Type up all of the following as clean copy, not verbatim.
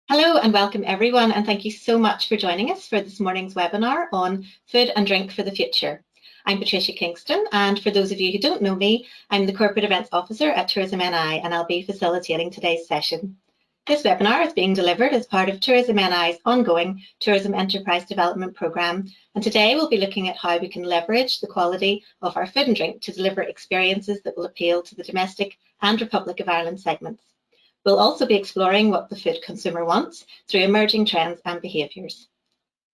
Hello and welcome everyone, and thank you so much for joining us for this morning's webinar on Food and Drink for the Future. I'm Patricia Kingston, and for those of you who don't know me, I'm the Corporate Events Officer at Tourism NI, and I'll be facilitating today's session. This webinar is being delivered as part of Tourism NI's ongoing Tourism Enterprise Development Programme, and today we'll be looking at how we can leverage the quality of our food and drink to deliver experiences that will appeal to the domestic and Republic of Ireland segments. We'll also be exploring what the food consumer wants through emerging trends and behaviours.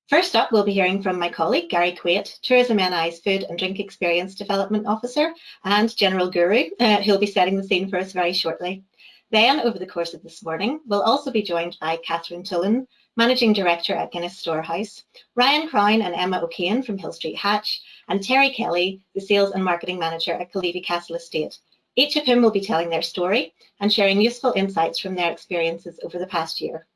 First up, we'll be hearing from my colleague, Gary Quaid, Tourism NI's Food and Drink Experience Development Officer and General Guru, who'll be setting the scene for us very shortly. Then, over the course of this morning, we'll also be joined by Catherine Chillin, Managing Director at Guinness Storehouse, Ryan Crown and Emma O'Kane from Hill Street Hatch, and Terry Kelly, the Sales and Marketing Manager at Cleavy Castle Estate, each of whom will be telling their story and sharing useful insights from their experiences over the past year.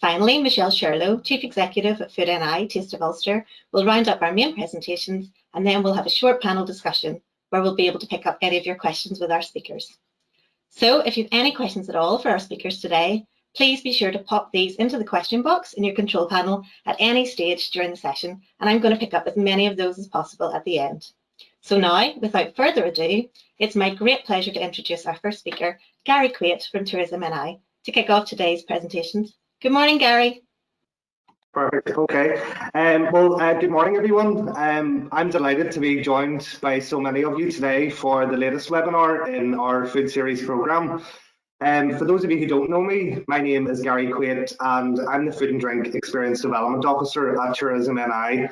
Finally, Michelle Sherlow, Chief Executive at Food NI, Taste of Ulster, will round up our main presentations, and then we'll have a short panel discussion where we'll be able to pick up any of your questions with our speakers. So if you have any questions at all for our speakers today, please be sure to pop these into the question box in your control panel at any stage during the session, and I'm going to pick up as many of those as possible at the end. So now, without further ado, it's my great pleasure to introduce our first speaker, Gary Quaid from Tourism NI, to kick off today's presentations. Good morning, Gary. Perfect. Okay. Good morning, everyone. I'm delighted to be joined by so many of you today for the latest webinar in our food series programme. For those of you who don't know me, my name is Gary Quaid, and I'm the Food and Drink Experience Development Officer at Tourism NI.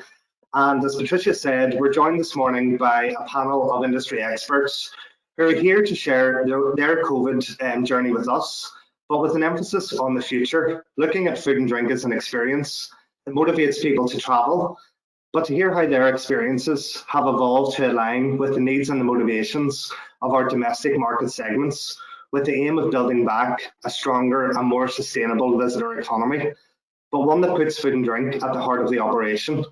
And as Patricia said, we're joined this morning by a panel of industry experts who are here to share their COVID journey with us, but with an emphasis on the future, looking at food and drink as an experience that motivates people to travel, but to hear how their experiences have evolved to align with the needs and the motivations of our domestic market segments, with the aim of building back a stronger and more sustainable visitor economy, but one that puts food and drink at the heart of the operation.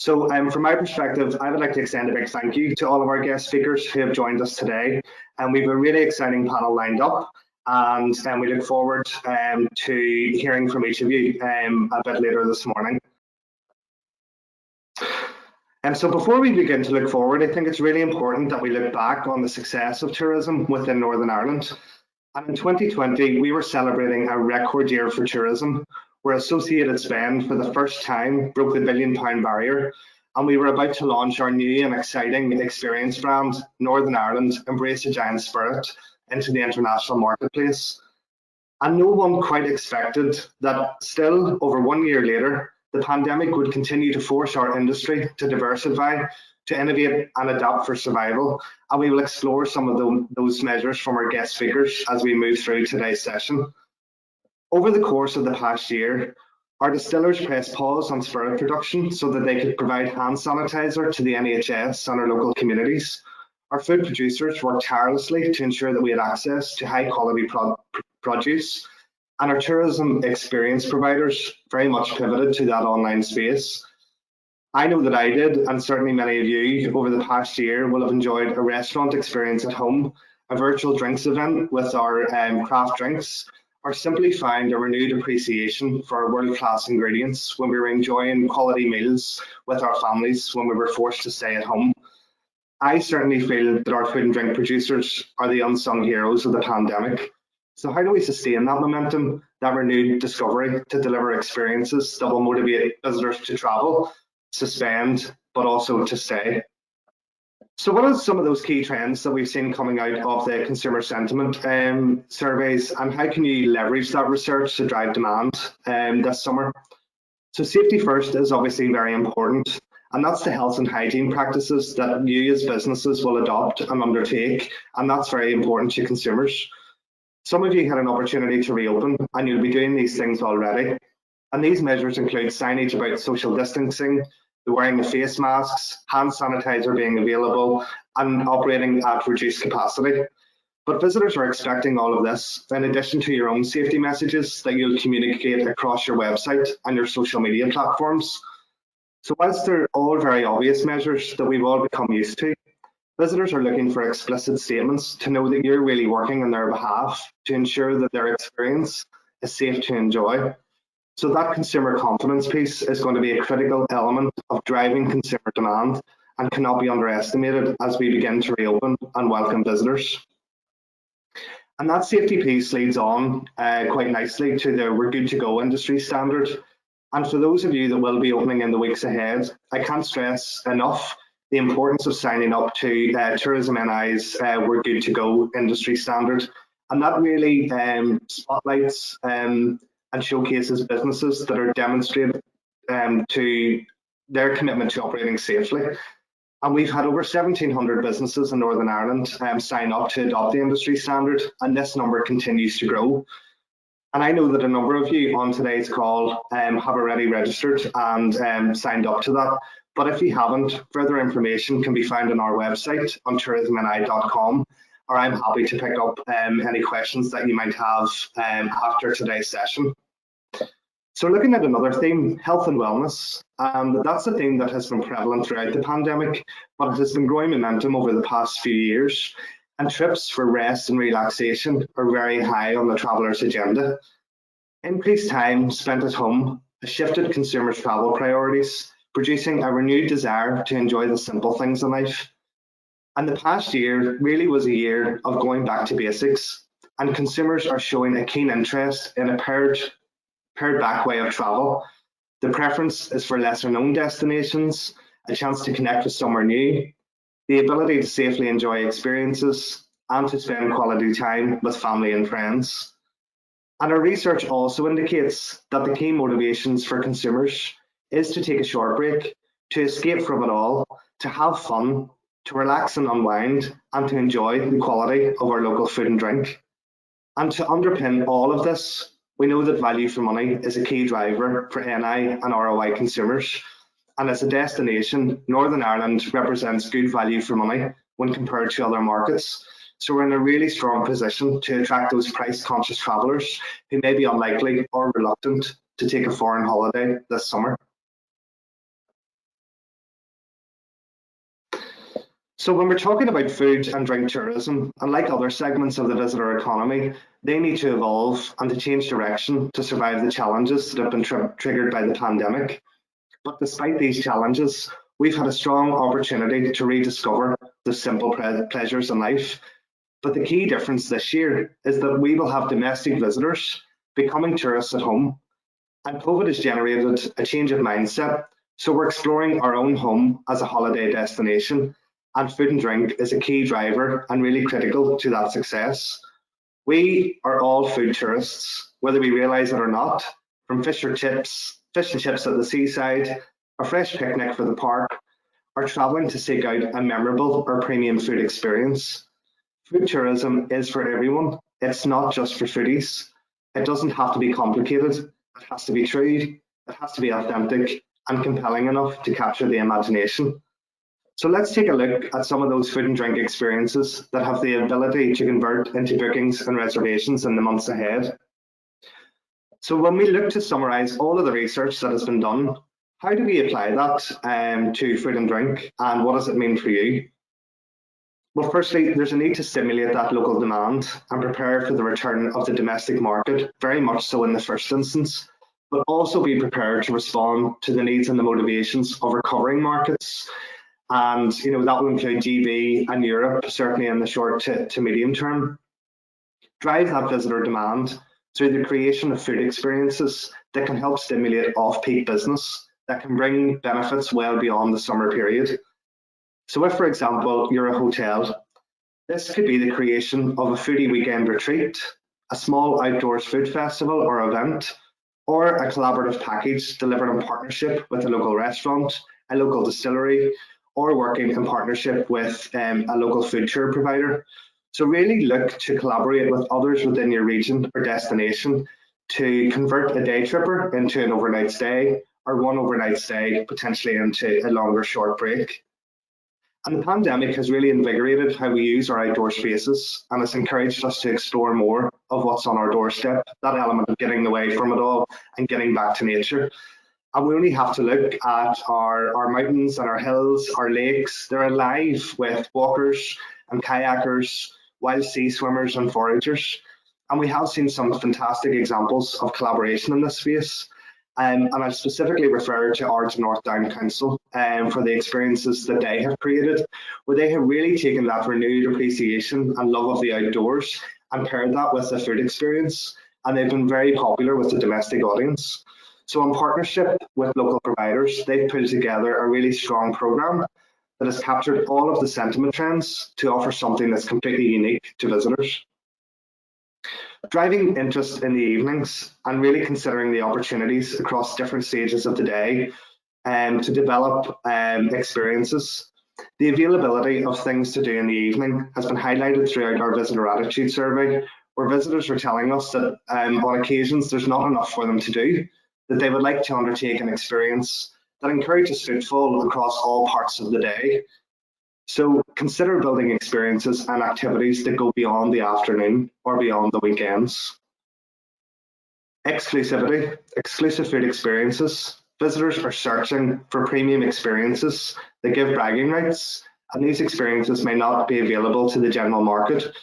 So from my perspective, I would like to extend a big thank you to all of our guest speakers who have joined us today. And we have a really exciting panel lined up, and we look forward to hearing from each of you a bit later this morning. And so before we begin to look forward, I think it's really important that we look back on the success of tourism within Northern Ireland. And in 2020, we were celebrating a record year for tourism, where associated spend for the first time broke the £1 billion barrier, and we were about to launch our new and exciting experience brand, Northern Ireland Embrace a Giant Spirit, into the international marketplace. And no one quite expected that still, over 1 year later, the pandemic would continue to force our industry to diversify, to innovate and adapt for survival. And we will explore some of those measures from our guest speakers as we move through today's session. Over the course of the past year, our distillers pressed pause on spirit production so that they could provide hand sanitizer to the NHS and our local communities. Our food producers worked tirelessly to ensure that we had access to high quality produce, and our tourism experience providers very much pivoted to that online space. I know that I did, and certainly many of you over the past year will have enjoyed a restaurant experience at home, a virtual drinks event with our craft drinks, or simply found a renewed appreciation for our world-class ingredients when we were enjoying quality meals with our families when we were forced to stay at home. I certainly feel that our food and drink producers are the unsung heroes of the pandemic. So how do we sustain that momentum, that renewed discovery to deliver experiences that will motivate visitors to travel, to spend, but also to stay? So what are some of those key trends that we've seen coming out of the consumer sentiment surveys, and how can you leverage that research to drive demand this summer? So safety first is obviously very important, and that's the health and hygiene practices that you as businesses will adopt and undertake, and that's very important to consumers. Some of you had an opportunity to reopen, and you'll be doing these things already. And these measures include signage about social distancing, the wearing of face masks, hand sanitizer being available, and operating at reduced capacity. But visitors are expecting all of this, in addition to your own safety messages that you'll communicate across your website and your social media platforms. So whilst they're all very obvious measures that we've all become used to, visitors are looking for explicit statements to know that you're really working on their behalf to ensure that their experience is safe to enjoy. So that consumer confidence piece is going to be a critical element of driving consumer demand and cannot be underestimated as we begin to reopen and welcome visitors. And that safety piece leads on quite nicely to the We're Good to Go industry standard. And for those of you that will be opening in the weeks ahead, I can't stress enough the importance of signing up to Tourism NI's We're Good to Go industry standard. And that really spotlights and showcases businesses that are demonstrated to their commitment to operating safely. And we've had over 1,700 businesses in Northern Ireland sign up to adopt the industry standard, and this number continues to grow. And I know that a number of you on today's call have already registered and signed up to that. But if you haven't, further information can be found on our website on tourismni.com, or I'm happy to pick up any questions that you might have after today's session. So looking at another theme, health and wellness, that's a theme that has been prevalent throughout the pandemic, but it has been growing momentum over the past few years. And trips for rest and relaxation are very high on the traveller's agenda. Increased time spent at home has shifted consumers' travel priorities, producing a renewed desire to enjoy the simple things in life. And the past year really was a year of going back to basics, and consumers are showing a keen interest in a pared back way of travel. The preference is for lesser known destinations, a chance to connect with somewhere new, the ability to safely enjoy experiences, and to spend quality time with family and friends. And our research also indicates that the key motivations for consumers is to take a short break, to escape from it all, to have fun, to relax and unwind, and to enjoy the quality of our local food and drink. And to underpin all of this, we know that value for money is a key driver for NI and ROI consumers. And as a destination, Northern Ireland represents good value for money when compared to other markets. So we're in a really strong position to attract those price-conscious travellers who may be unlikely or reluctant to take a foreign holiday this summer. So when we're talking about food and drink tourism, unlike other segments of the visitor economy, they need to evolve and to change direction to survive the challenges that have been triggered by the pandemic. But despite these challenges, we've had a strong opportunity to rediscover the simple pleasures in life. But the key difference this year is that we will have domestic visitors becoming tourists at home, and COVID has generated a change of mindset. So we're exploring our own home as a holiday destination, and food and drink is a key driver and really critical to that success. We are all food tourists, whether we realise it or not, from fish and chips at the seaside, a fresh picnic for the park, or travelling to seek out a memorable or premium food experience. Food tourism is for everyone. It's not just for foodies. It doesn't have to be complicated. It has to be true. It has to be authentic and compelling enough to capture the imagination. So let's take a look at some of those food and drink experiences that have the ability to convert into bookings and reservations in the months ahead. So when we look to summarise all of the research that has been done, how do we apply that to food and drink, and what does it mean for you? Well, firstly, there's a need to stimulate that local demand and prepare for the return of the domestic market, very much so in the first instance, but also be prepared to respond to the needs and the motivations of recovering markets. And that will include GB and Europe, certainly in the short to medium term. Drive that visitor demand through the creation of food experiences that can help stimulate off-peak business, that can bring benefits well beyond the summer period. So if, for example, you're a hotel, this could be the creation of a foodie weekend retreat, a small outdoors food festival or event, or a collaborative package delivered in partnership with a local restaurant, a local distillery, or working in partnership with a local food tour provider. So really look to collaborate with others within your region or destination to convert a day tripper into an overnight stay, or one overnight stay potentially into a longer short break. And the pandemic has really invigorated how we use our outdoor spaces, and it's encouraged us to explore more of what's on our doorstep, that element of getting away from it all and getting back to nature. And we only have to look at our mountains and our hills, our lakes. They're alive with walkers and kayakers, wild sea swimmers and foragers. And we have seen some fantastic examples of collaboration in this space. And I specifically refer to Ards North Down Council for the experiences that they have created, where they have really taken that renewed appreciation and love of the outdoors and paired that with a food experience. And they've been very popular with the domestic audience. So in partnership with local providers, they've put together a really strong programme that has captured all of the sentiment trends to offer something that's completely unique to visitors. Driving interest in the evenings and really considering the opportunities across different stages of the day to develop experiences. The availability of things to do in the evening has been highlighted throughout our visitor attitude survey, where visitors are telling us that on occasions there's not enough for them to do, that they would like to undertake an experience that encourages footfall across all parts of the day. So consider building experiences and activities that go beyond the afternoon or beyond the weekends. Exclusivity, exclusive food experiences. Visitors are searching for premium experiences that give bragging rights, and these experiences may not be available to the general market,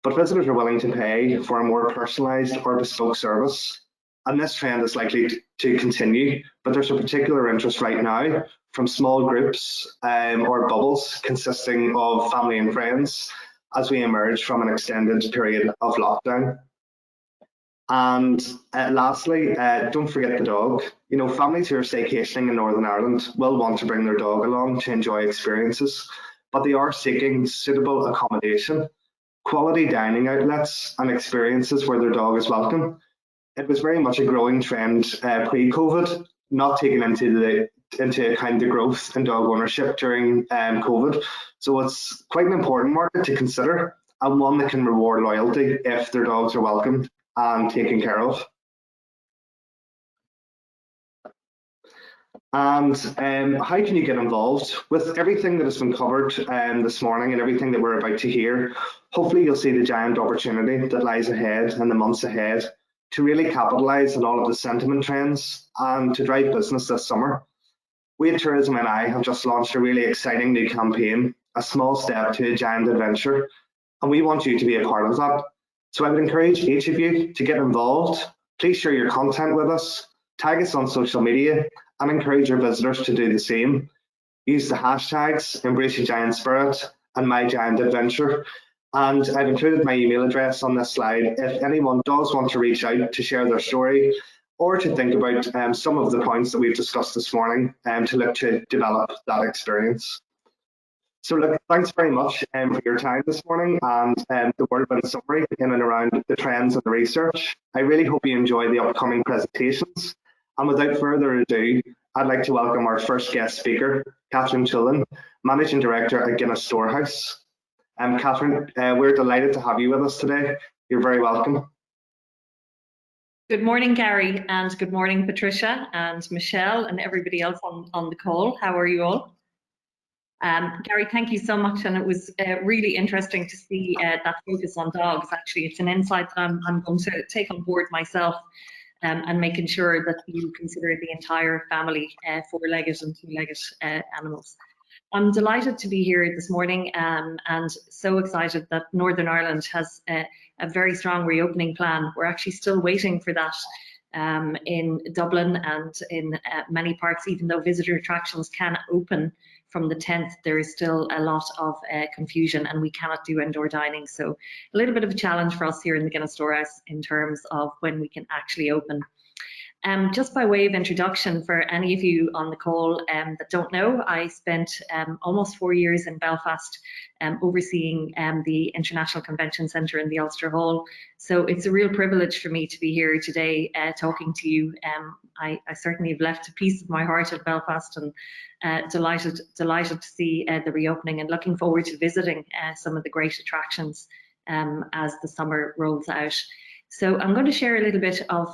but visitors are willing to pay for a more personalised or bespoke service. And this trend is likely to continue, but there's a particular interest right now from small groups or bubbles consisting of family and friends as we emerge from an extended period of lockdown. And lastly, don't forget the dog. You know, families who are staycationing in Northern Ireland will want to bring their dog along to enjoy experiences, but they are seeking suitable accommodation, quality dining outlets and experiences where their dog is welcome. It was very much a growing trend pre-COVID, not taking into account the growth in dog ownership during COVID. So it's quite an important market to consider, and one that can reward loyalty if their dogs are welcomed and taken care of. And how can you get involved with everything that has been covered this morning and everything that we're about to hear? Hopefully you'll see the giant opportunity that lies ahead in the months ahead to really capitalise on all of the sentiment trends and to drive business this summer. We at Tourism NI have just launched a really exciting new campaign, A Small Step to a Giant Adventure, and we want you to be a part of that. So I would encourage each of you to get involved. Please share your content with us, tag us on social media, and encourage your visitors to do the same. Use the hashtags Embrace Your Giant Spirit and My Giant Adventure. And I've included my email address on this slide if anyone does want to reach out to share their story or to think about some of the points that we've discussed this morning to look to develop that experience. So look, thanks very much for your time this morning and the whirlwind summary in and around the trends and the research. I really hope you enjoy the upcoming presentations. And without further ado, I'd like to welcome our first guest speaker, Chillin, Managing Director at Guinness Storehouse. Catherine, we're delighted to have you with us today. You're very welcome. Good morning, Gary, and good morning, Patricia and Michelle and everybody else on the call. How are you all? Gary, thank you so much, and it was really interesting to see that focus on dogs. Actually, it's an insight that I'm going to take on board myself and making sure that you consider the entire family, four-legged and two-legged animals. I'm delighted to be here this morning and so excited that Northern Ireland has a very strong reopening plan. We're actually still waiting for that in Dublin and in many parts. Even though visitor attractions can open from the 10th, there is still a lot of confusion and we cannot do indoor dining. So a little bit of a challenge for us here in the Guinness Storehouse in terms of when we can actually open. Just by way of introduction, for any of you on the call that don't know, I spent almost 4 years in Belfast overseeing the International Convention Centre in the Ulster Hall. So it's a real privilege for me to be here today talking to you. I certainly have left a piece of my heart at Belfast and delighted to see the reopening and looking forward to visiting some of the great attractions as the summer rolls out. So I'm going to share a little bit of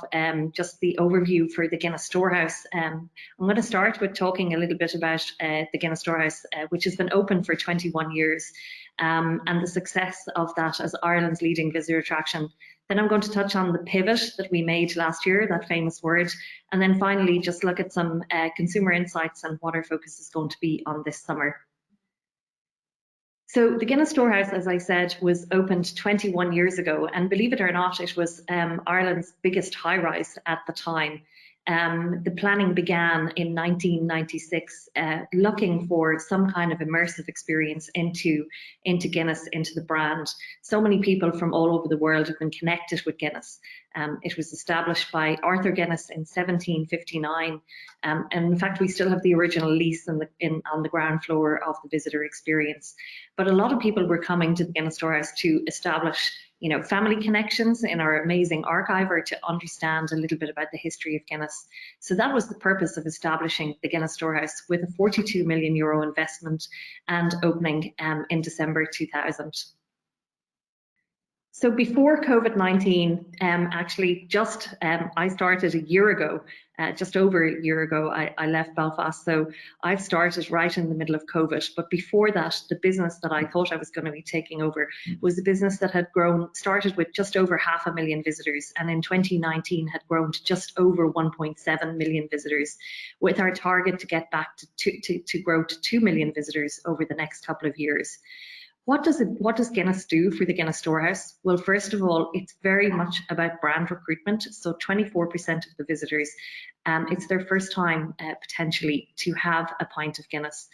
just the overview for the Guinness Storehouse. I'm going to start with talking a little bit about the Guinness Storehouse, which has been open for 21 years, and the success of that as Ireland's leading visitor attraction. Then I'm going to touch on the pivot that we made last year, that famous word, and then finally just look at some consumer insights and what our focus is going to be on this summer. So the Guinness Storehouse, as I said, was opened 21 years ago, and believe it or not, it was Ireland's biggest high-rise at the time. The planning began in 1996, looking for some kind of immersive experience into Guinness, into the brand. So many people from all over the world have been connected with Guinness. It was established by Arthur Guinness in 1759, and in fact, we still have the original lease on the ground floor of the visitor experience. But a lot of people were coming to the Guinness Storehouse to establish, family connections in our amazing archive, or to understand a little bit about the history of Guinness. So that was the purpose of establishing the Guinness Storehouse, with a €42 million investment and opening in December 2000. So before COVID-19, actually I started a year ago, just over a year ago, I left Belfast. So I've started right in the middle of COVID. But before that, the business that I thought I was going to be taking over was a business that had started with just over 500,000 visitors, and in 2019 had grown to just over 1.7 million visitors, with our target to get back to grow to 2 million visitors over the next couple of years. What does Guinness do for the Guinness Storehouse? Well, first of all, it's very much about brand recruitment. So 24% of the visitors, it's their first time potentially to have a pint of Guinness.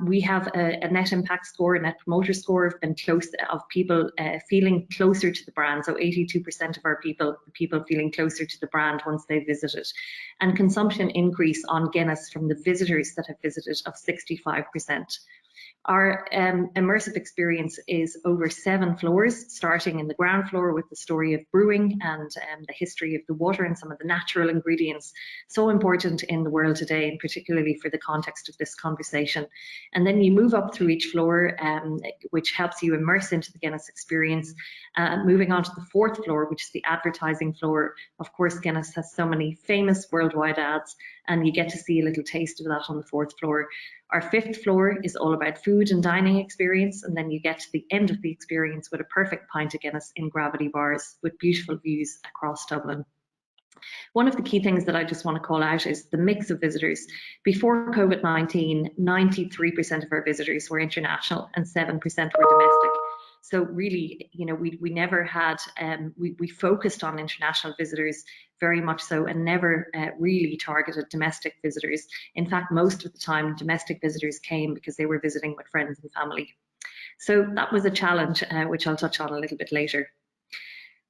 We have a net impact score, a net promoter score of people feeling closer to the brand. So 82% of our people feeling closer to the brand once they visited. And consumption increase on Guinness from the visitors that have visited of 65%. Our immersive experience is over 7 floors, starting in the ground floor with the story of brewing and the history of the water and some of the natural ingredients, so important in the world today, and particularly for the context of this conversation. And then you move up through each floor, which helps you immerse into the Guinness experience. Moving on to the 4th floor, which is the advertising floor. Of course, Guinness has so many famous worldwide ads, and you get to see a little taste of that on the 4th floor. Our 5th floor is all about food and dining experience, and then you get to the end of the experience with a perfect pint of Guinness in gravity bars with beautiful views across Dublin. One of the key things that I just want to call out is the mix of visitors. Before COVID-19, 93% of our visitors were international and 7% were domestic. So really, we never had, we focused on international visitors very much so, and never really targeted domestic visitors. In fact, most of the time, domestic visitors came because they were visiting with friends and family. So that was a challenge, which I'll touch on a little bit later.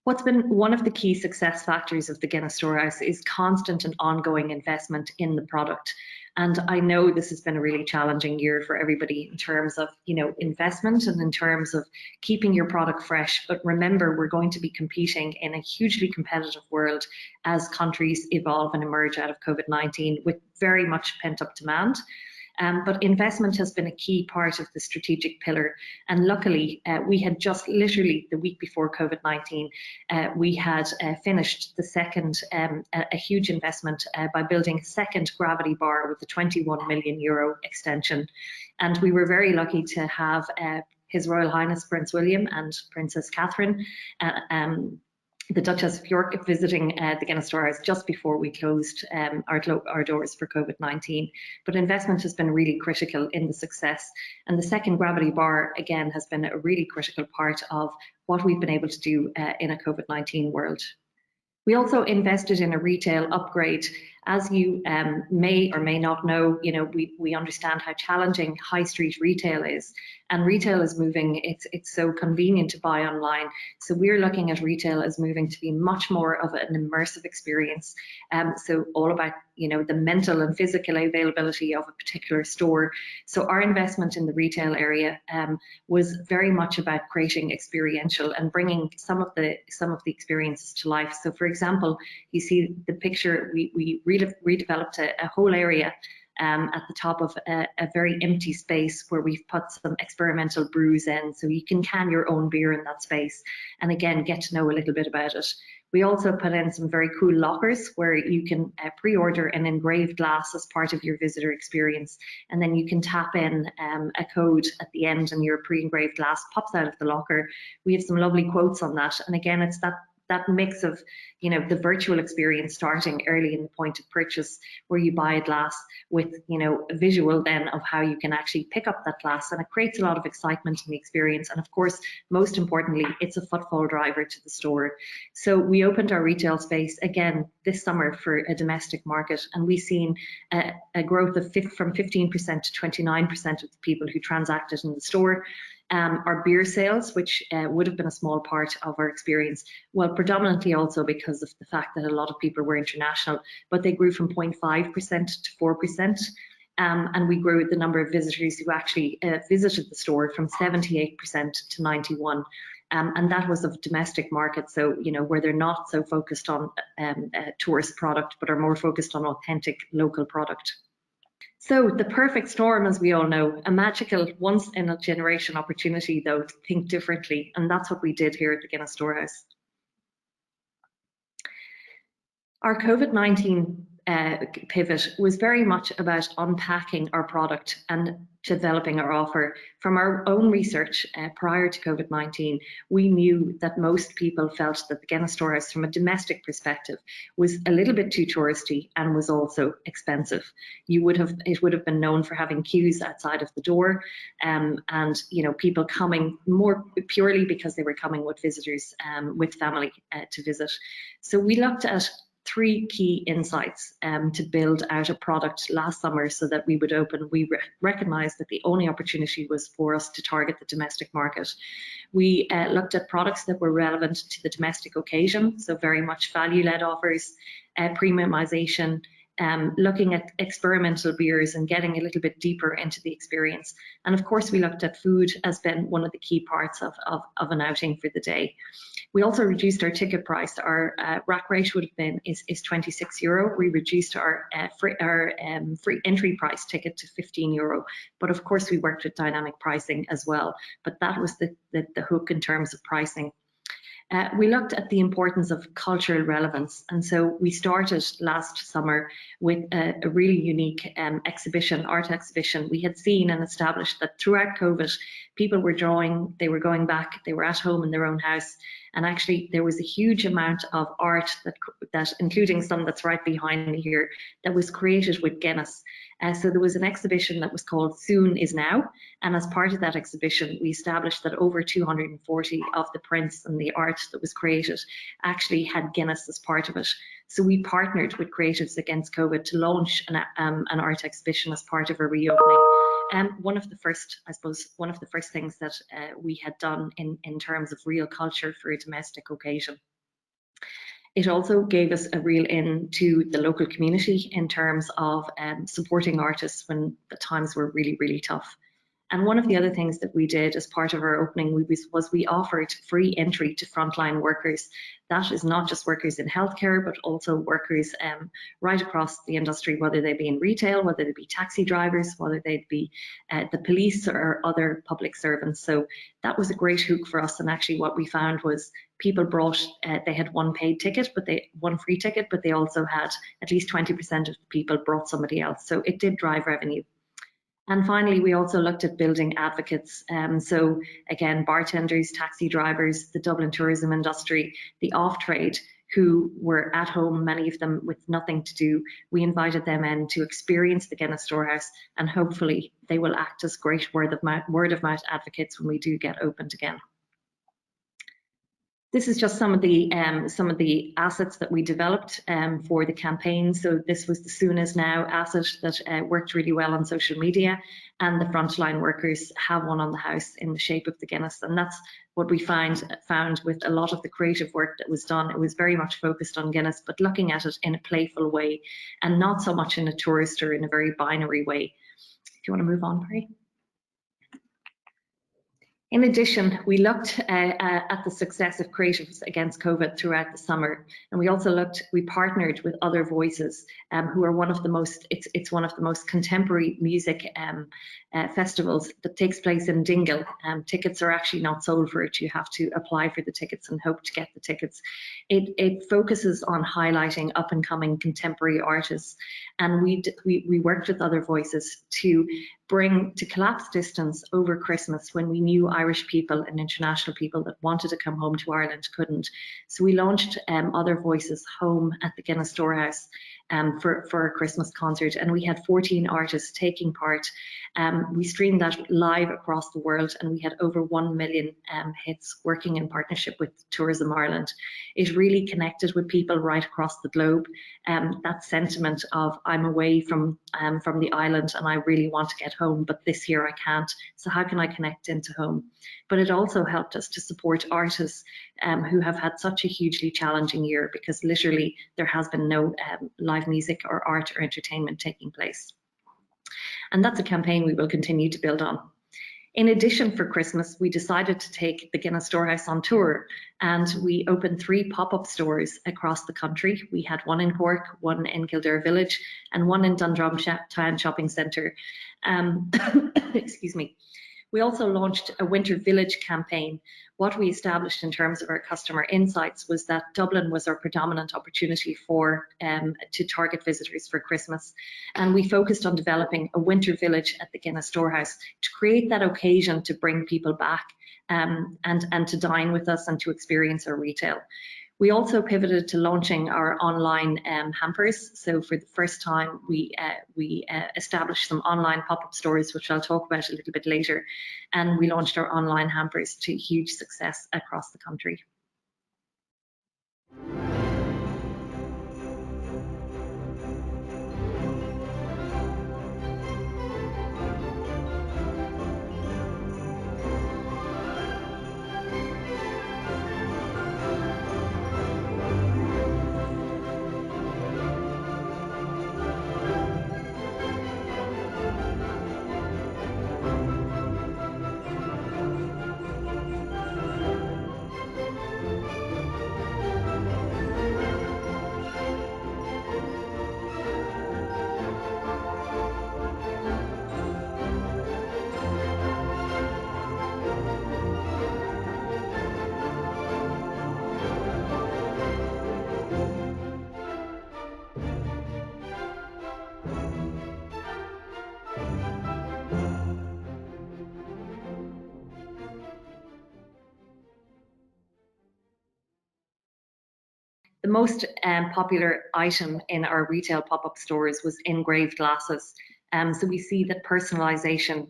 What's been one of the key success factors of the Guinness Storehouse is constant and ongoing investment in the product. And I know this has been a really challenging year for everybody in terms of, investment and in terms of keeping your product fresh. But remember, we're going to be competing in a hugely competitive world as countries evolve and emerge out of COVID-19 with very much pent-up demand. But investment has been a key part of the strategic pillar. And luckily, we had just literally the week before COVID-19, we had finished the second, a huge investment by building a second gravity bar with a €21 million extension. And we were very lucky to have His Royal Highness Prince William and Princess Catherine, the Duchess of York, visiting the Guinness Storehouse just before we closed our doors for COVID-19. But investment has been really critical in the success. And the second gravity bar, again, has been a really critical part of what we've been able to do in a COVID-19 world. We also invested in a retail upgrade. As you may or may not know, we understand how challenging high street retail is, and retail is moving. It's so convenient to buy online. So we're looking at retail as moving to be much more of an immersive experience. So all about the mental and physical availability of a particular store. So our investment in the retail area was very much about creating experiential and bringing some of the experiences to life. So for example, you see the picture, we redeveloped a whole area at the top of a very empty space where we've put some experimental brews in, so you can can your own beer in that space and again get to know a little bit about it. We also put in some very cool lockers where you can pre-order an engraved glass as part of your visitor experience, and then you can tap in a code at the end and your pre-engraved glass pops out of the locker. We have some lovely quotes on that, and again it's that that mix of, you know, the virtual experience starting early in the point of purchase, where you buy a glass with, you know, a visual then of how you can actually pick up that glass, and it creates a lot of excitement in the experience. And of course, most importantly, it's a footfall driver to the store. So we opened our retail space again this summer for a domestic market, and we've seen a growth of from 15% to 29% of the people who transacted in the store. Our beer sales, which would have been a small part of our experience, well, predominantly also because of the fact that a lot of people were international, but they grew from 0.5% to 4%. And we grew the number of visitors who actually visited the store from 78% to 91%. And that was of domestic markets, so, you know, where they're not so focused on tourist product, but are more focused on authentic local product. So the perfect storm, as we all know, a magical once-in-a-generation opportunity, though, to think differently, and that's what we did here at the Guinness Storehouse. Our COVID-19 pivot was very much about unpacking our product and developing our offer. From our own research prior to COVID-19, we knew that most people felt that the Guinness Storehouse, from a domestic perspective, was a little bit too touristy and was also expensive. It would have been known for having queues outside of the door, and, you know, people coming more purely because they were coming with visitors, with family to visit. So we looked at 3 key insights to build out a product last summer so that we would open. We recognised that the only opportunity was for us to target the domestic market. We looked at products that were relevant to the domestic occasion, so very much value-led offers, premiumisation, looking at experimental beers and getting a little bit deeper into the experience. And of course, we looked at food as being one of the key parts of an outing for the day. We also reduced our ticket price. Our rack rate would have been is €26. We reduced our free entry price ticket to €15. But of course, we worked with dynamic pricing as well. But that was the hook in terms of pricing. We looked at the importance of cultural relevance, and so we started last summer with a really unique exhibition, art exhibition. We had seen and established that throughout COVID, people were drawing, they were going back, they were at home in their own house, and actually there was a huge amount of art that including some that's right behind me here, that was created with Guinness. So there was an exhibition that was called Soon is Now, and as part of that exhibition, we established that over 240 of the prints and the art that was created actually had Guinness as part of it. So we partnered with Creatives Against COVID to launch an art exhibition as part of a reopening. One of the first things that we had done in terms of real culture for a domestic occasion. It also gave us a real in to the local community in terms of supporting artists when the times were really, really tough. And one of the other things that we did as part of our opening was we offered free entry to frontline workers. That is not just workers in healthcare, but also workers right across the industry, whether they be in retail, whether they be taxi drivers, whether they'd be the police or other public servants. So that was a great hook for us. And actually what we found was people brought, they had one free ticket, but they also had at least 20% of the people brought somebody else. So it did drive revenue. And finally, we also looked at building advocates. So again, bartenders, taxi drivers, the Dublin tourism industry, the off-trade, who were at home, many of them with nothing to do. We invited them in to experience the Guinness Storehouse, and hopefully they will act as great word of mouth advocates when we do get opened again. This is just some of the assets that we developed for the campaign. So this was the Soon Is Now asset that worked really well on social media, and the frontline workers have one on the house in the shape of the Guinness. And that's what we found with a lot of the creative work that was done. It was very much focused on Guinness, but looking at it in a playful way and not so much in a tourist or in a very binary way. If you want to move on, Barry. In addition, we looked at the success of Creatives Against COVID throughout the summer, and we partnered with other voices who are one of the most, it's one of the most contemporary music festivals that takes place in Dingle. Tickets are actually not sold for it. You have to apply for the tickets and hope to get the tickets. It focuses on highlighting up and coming contemporary artists, and we worked with other voices to to collapse distance over Christmas when we knew Irish people and international people that wanted to come home to Ireland couldn't. So we launched Other Voices Home at the Guinness Storehouse for a Christmas concert, and we had 14 artists taking part. We streamed that live across the world, and we had over 1 million hits working in partnership with Tourism Ireland. It really connected with people right across the globe. That sentiment of I'm away from the island and I really want to get home, but this year I can't. So how can I connect into home? But it also helped us to support artists who have had such a hugely challenging year, because literally there has been no live music or art or entertainment taking place. And that's a campaign we will continue to build on. In addition, for Christmas, we decided to take the Guinness Storehouse on tour, and we opened 3 pop-up stores across the country. We had one in Cork, one in Kildare Village, and one in Dundrum Town Shopping Centre. Excuse me. We also launched a Winter Village campaign. What we established in terms of our customer insights was that Dublin was our predominant opportunity to target visitors for Christmas. And we focused on developing a Winter Village at the Guinness Storehouse to create that occasion to bring people back and to dine with us and to experience our retail. We also pivoted to launching our online hampers. So for the first time, we established some online pop-up stores, which I'll talk about a little bit later. And we launched our online hampers to huge success across the country. The most popular item in our retail pop-up stores was engraved glasses. So we see that personalisation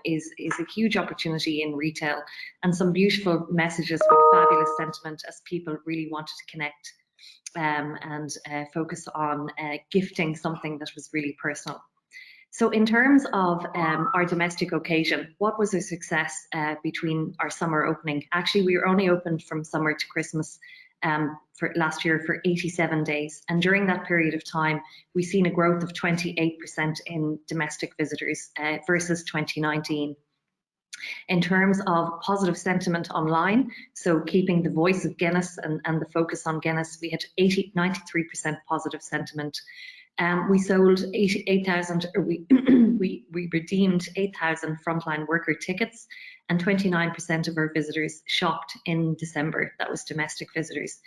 is a huge opportunity in retail, and some beautiful messages with fabulous sentiment as people really wanted to connect and focus on gifting something that was really personal. So in terms of our domestic occasion, what was a success between our summer opening? Actually, we were only opened from summer to Christmas for last year for 87 days. And during that period of time, we've seen a growth of 28% in domestic visitors versus 2019. In terms of positive sentiment online, so keeping the voice of Guinness and the focus on Guinness, we had 93% positive sentiment. We sold 8,000, we redeemed 8,000 frontline worker tickets, and 29% of our visitors shopped in December. That was domestic visitors.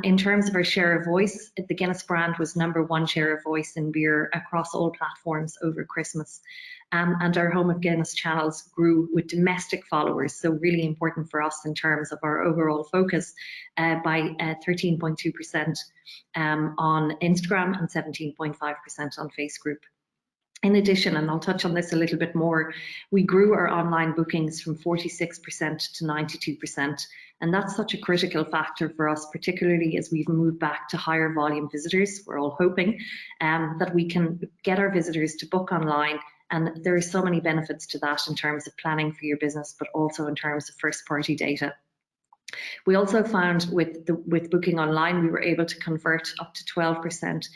In terms of our share of voice, the Guinness brand was #1 share of voice in beer across all platforms over Christmas. And our Home of Guinness channels grew with domestic followers, so really important for us in terms of our overall focus, by 13.2% on Instagram and 17.5% on Facebook. In addition, and I'll touch on this a little bit more, we grew our online bookings from 46% to 92%. And that's such a critical factor for us, particularly as we've moved back to higher volume visitors. We're all hoping that we can get our visitors to book online. And there are so many benefits to that in terms of planning for your business, but also in terms of first party data. We also found with booking online, we were able to convert up to 12%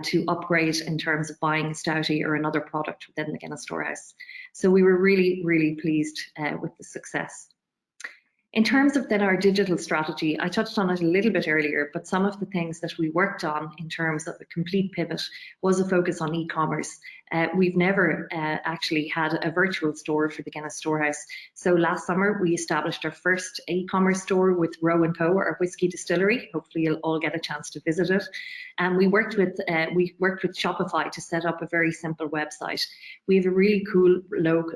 to upgrade in terms of buying a stoutie or another product within the Guinness Storehouse. So we were really, really pleased with the success. In terms of then our digital strategy, I touched on it a little bit earlier, but some of the things that we worked on in terms of a complete pivot was a focus on e-commerce. We've never actually had a virtual store for the Guinness Storehouse. So last summer we established our first e-commerce store with Roe & Co, our whisky distillery. Hopefully you'll all get a chance to visit it. And we worked with Shopify to set up a very simple website. We have a really cool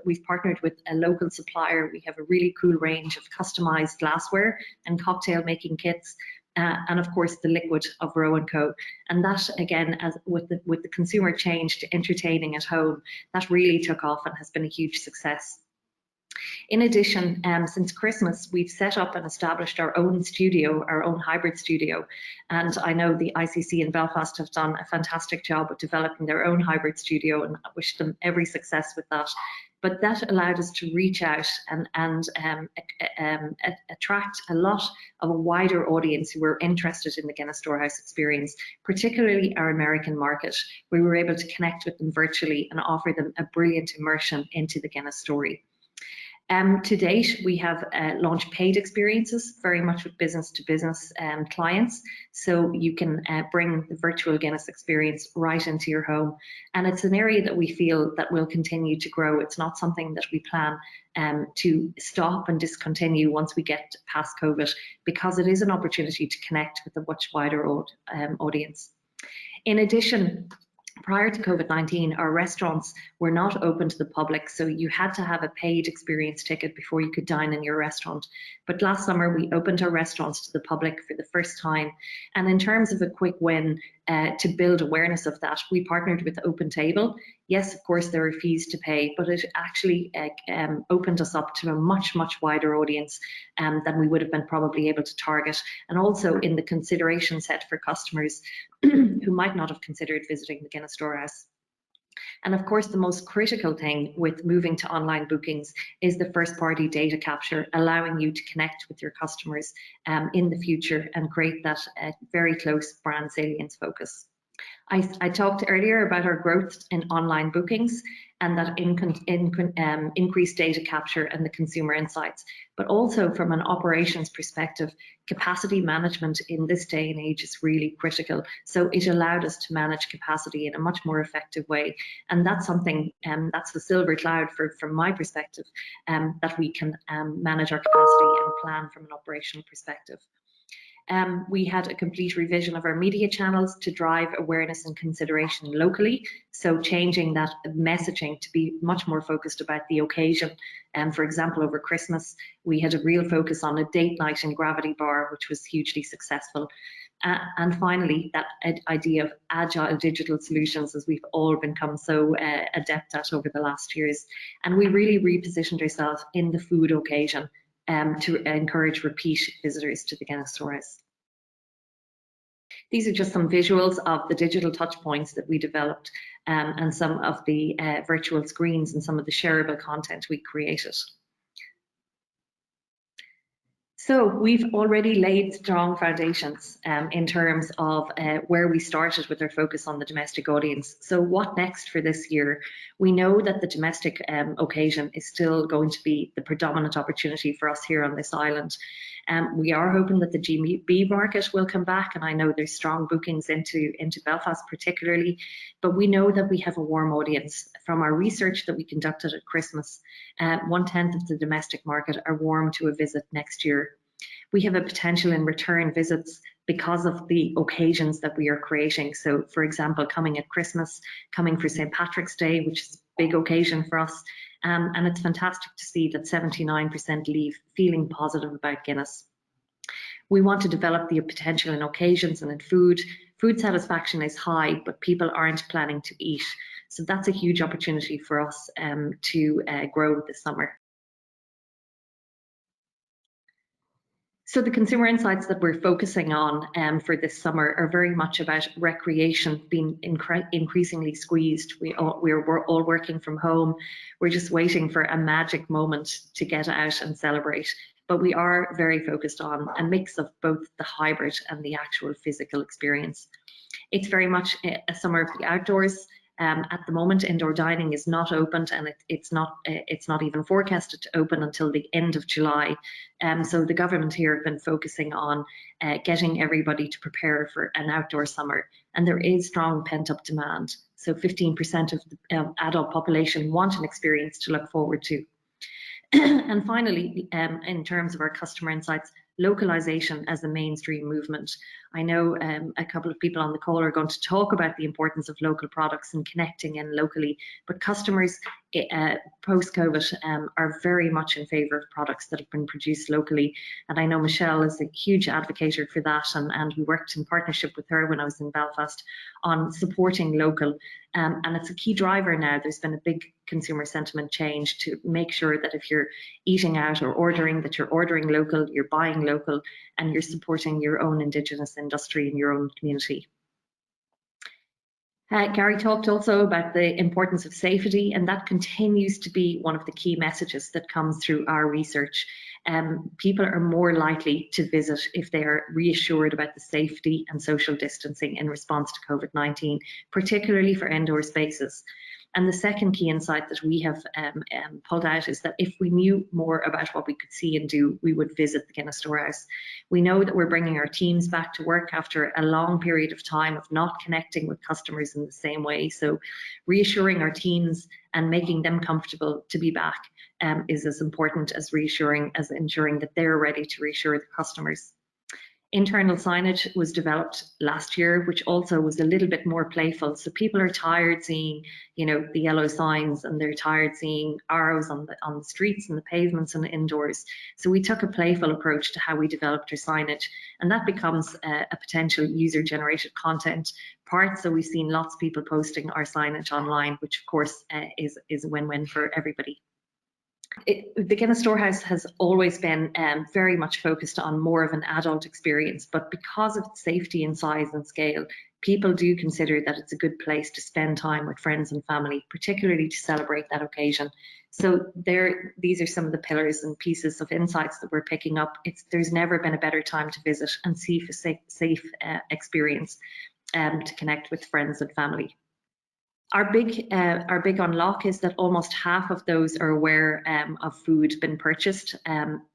we've partnered with a local supplier. We have a really cool range of customized glassware and cocktail making kits. And of course the liquid of Roe & Co. And that again, as with the consumer change to entertaining at home, that really took off and has been a huge success. In addition, since Christmas, we've set up and established our own studio, our own hybrid studio. And I know the ICC in Belfast have done a fantastic job of developing their own hybrid studio, and I wish them every success with that. But that allowed us to reach out and attract a lot of a wider audience who were interested in the Guinness Storehouse experience, particularly our American market. We were able to connect with them virtually and offer them a brilliant immersion into the Guinness story. To date, we have launched paid experiences, very much with business-to-business clients. So you can bring the virtual Guinness experience right into your home. And it's an area that we feel that will continue to grow. It's not something that we plan to stop and discontinue once we get past COVID, because it is an opportunity to connect with a much wider audience. In addition, prior to COVID-19, our restaurants were not open to the public, so you had to have a paid experience ticket before you could dine in your restaurant. But last summer, we opened our restaurants to the public for the first time. And in terms of a quick win to build awareness of that, we partnered with Open Table. Yes, of course, there are fees to pay, but it actually opened us up to a much, much wider audience than we would have been probably able to target. And also in the consideration set for customers who might not have considered visiting the Guinness Storehouse. And of course, the most critical thing with moving to online bookings is the first-party data capture, allowing you to connect with your customers in the future and create that very close brand salience focus. I talked earlier about our growth in online bookings and that increased data capture and the consumer insights, but also from an operations perspective, capacity management in this day and age is really critical. So it allowed us to manage capacity in a much more effective way. And that's something, that's the silver cloud from my perspective, that we can manage our capacity and plan from an operational perspective. We had a complete revision of our media channels to drive awareness and consideration locally. So changing that messaging to be much more focused about the occasion. For example, over Christmas, we had a real focus on a date night in Gravity Bar, which was hugely successful. And finally, that idea of agile digital solutions, as we've all become so adept at over the last years. And we really repositioned ourselves in the food occasion to encourage repeat visitors to the Guinness Storehouse. These are just some visuals of the digital touch points that we developed and some of the virtual screens and some of the shareable content we created. So we've already laid strong foundations in terms of where we started with our focus on the domestic audience. So what next for this year? We know that the domestic occasion is still going to be the predominant opportunity for us here on this island. We are hoping that the GB market will come back, and I know there's strong bookings into Belfast particularly, but we know that we have a warm audience. From our research that we conducted at Christmas, 1/10 of the domestic market are warm to a visit next year. We have a potential in return visits because of the occasions that we are creating. So for example, coming at Christmas, coming for St. Patrick's Day, which is a big occasion for us. And it's fantastic to see that 79% leave feeling positive about Guinness. We want to develop the potential in occasions and in food. Food satisfaction is high, but people aren't planning to eat. So that's a huge opportunity for us to grow this summer. So the consumer insights that we're focusing on for this summer are very much about recreation being increasingly squeezed. We're all working from home. We're just waiting for a magic moment to get out and celebrate. But we are very focused on a mix of both the hybrid and the actual physical experience. It's very much a summer of the outdoors. At the moment, indoor dining is not opened, and it's not even forecasted to open until the end of July. So the government here have been focusing on getting everybody to prepare for an outdoor summer, and there is strong pent-up demand. So 15% of the adult population want an experience to look forward to. And finally, in terms of our customer insights, localization as a mainstream movement. I know a couple of people on the call are going to talk about the importance of local products and connecting in locally, but customers post-COVID are very much in favour of products that have been produced locally. And I know Michelle is a huge advocate for that, and we worked in partnership with her when I was in Belfast on supporting local. And it's a key driver now. There's been a big consumer sentiment change to make sure that if you're eating out or ordering, that you're ordering local, you're buying local, and you're supporting your own Indigenous industry in your own community. Gary talked also about the importance of safety, and that continues to be one of the key messages that comes through our research. People are more likely to visit if they are reassured about the safety and social distancing in response to COVID-19, particularly for indoor spaces. And the second key insight that we have pulled out is that if we knew more about what we could see and do, we would visit the Guinness Storehouse. We know that we're bringing our teams back to work after a long period of time of not connecting with customers in the same way. So reassuring our teams and making them comfortable to be back is as important as ensuring that they're ready to reassure the customers. Internal signage was developed last year, which also was a little bit more playful. So people are tired seeing, the yellow signs, and they're tired seeing arrows on the streets and the pavements and the indoors. So we took a playful approach to how we developed our signage, and that becomes a potential user-generated content part. So we've seen lots of people posting our signage online, which of course is a win-win for everybody. The Guinness Storehouse has always been very much focused on more of an adult experience, but because of its safety and size and scale, people do consider that it's a good place to spend time with friends and family, particularly to celebrate that occasion. So these are some of the pillars and pieces of insights that we're picking up. There's never been a better time to visit and see a safe experience to connect with friends and family. Our big unlock is that almost half of those are aware of food being purchased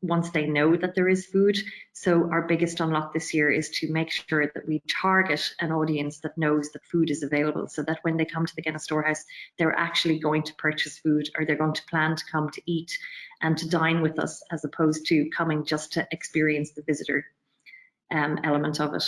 once they know that there is food. So our biggest unlock this year is to make sure that we target an audience that knows that food is available, so that when they come to the Guinness Storehouse, they're actually going to purchase food, or they're going to plan to come to eat and to dine with us, as opposed to coming just to experience the visitor element of it.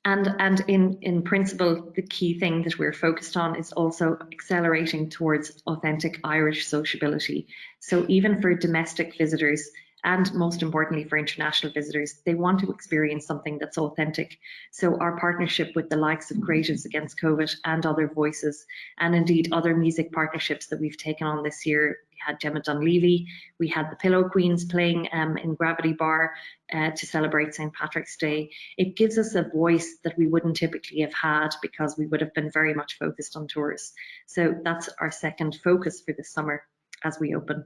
And in principle, the key thing that we're focused on is also accelerating towards authentic Irish sociability. So even for domestic visitors, and most importantly for international visitors, they want to experience something that's authentic. So our partnership with the likes of Creatives Against COVID and Other Voices, and indeed other music partnerships that we've taken on this year. We had Gemma Dunleavy, we had the Pillow Queens playing in Gravity Bar to celebrate St. Patrick's Day. It gives us a voice that we wouldn't typically have had, because we would have been very much focused on tours. So that's our second focus for this summer as we open.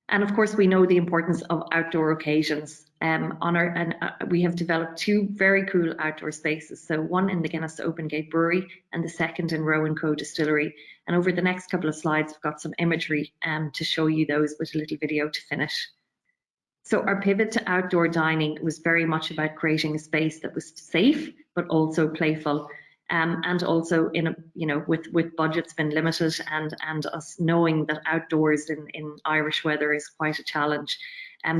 And of course, we know the importance of outdoor occasions. We have developed two very cool outdoor spaces. So one in the Guinness Open Gate Brewery, and the second in Row & Co Distillery. And over the next couple of slides, I've got some imagery to show you those, with a little video to finish. So our pivot to outdoor dining was very much about creating a space that was safe, but also playful. And also with budgets been limited, and us knowing that outdoors in Irish weather is quite a challenge.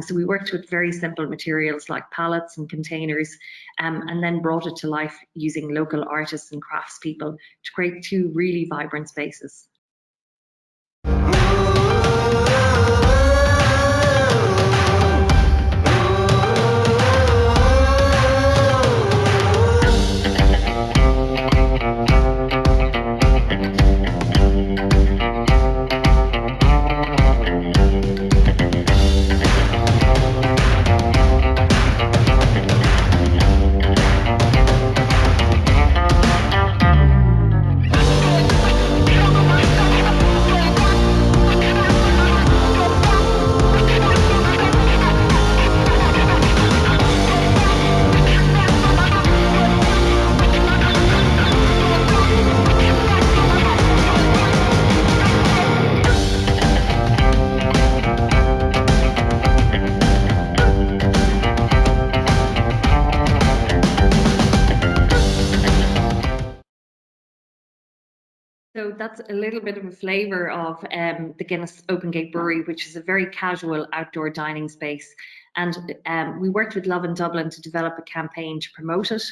So we worked with very simple materials like pallets and containers, and then brought it to life using local artists and craftspeople to create two really vibrant spaces. that's a little bit of a flavour of the Guinness Open Gate Brewery, which is a very casual outdoor dining space. And we worked with Love in Dublin to develop a campaign to promote it.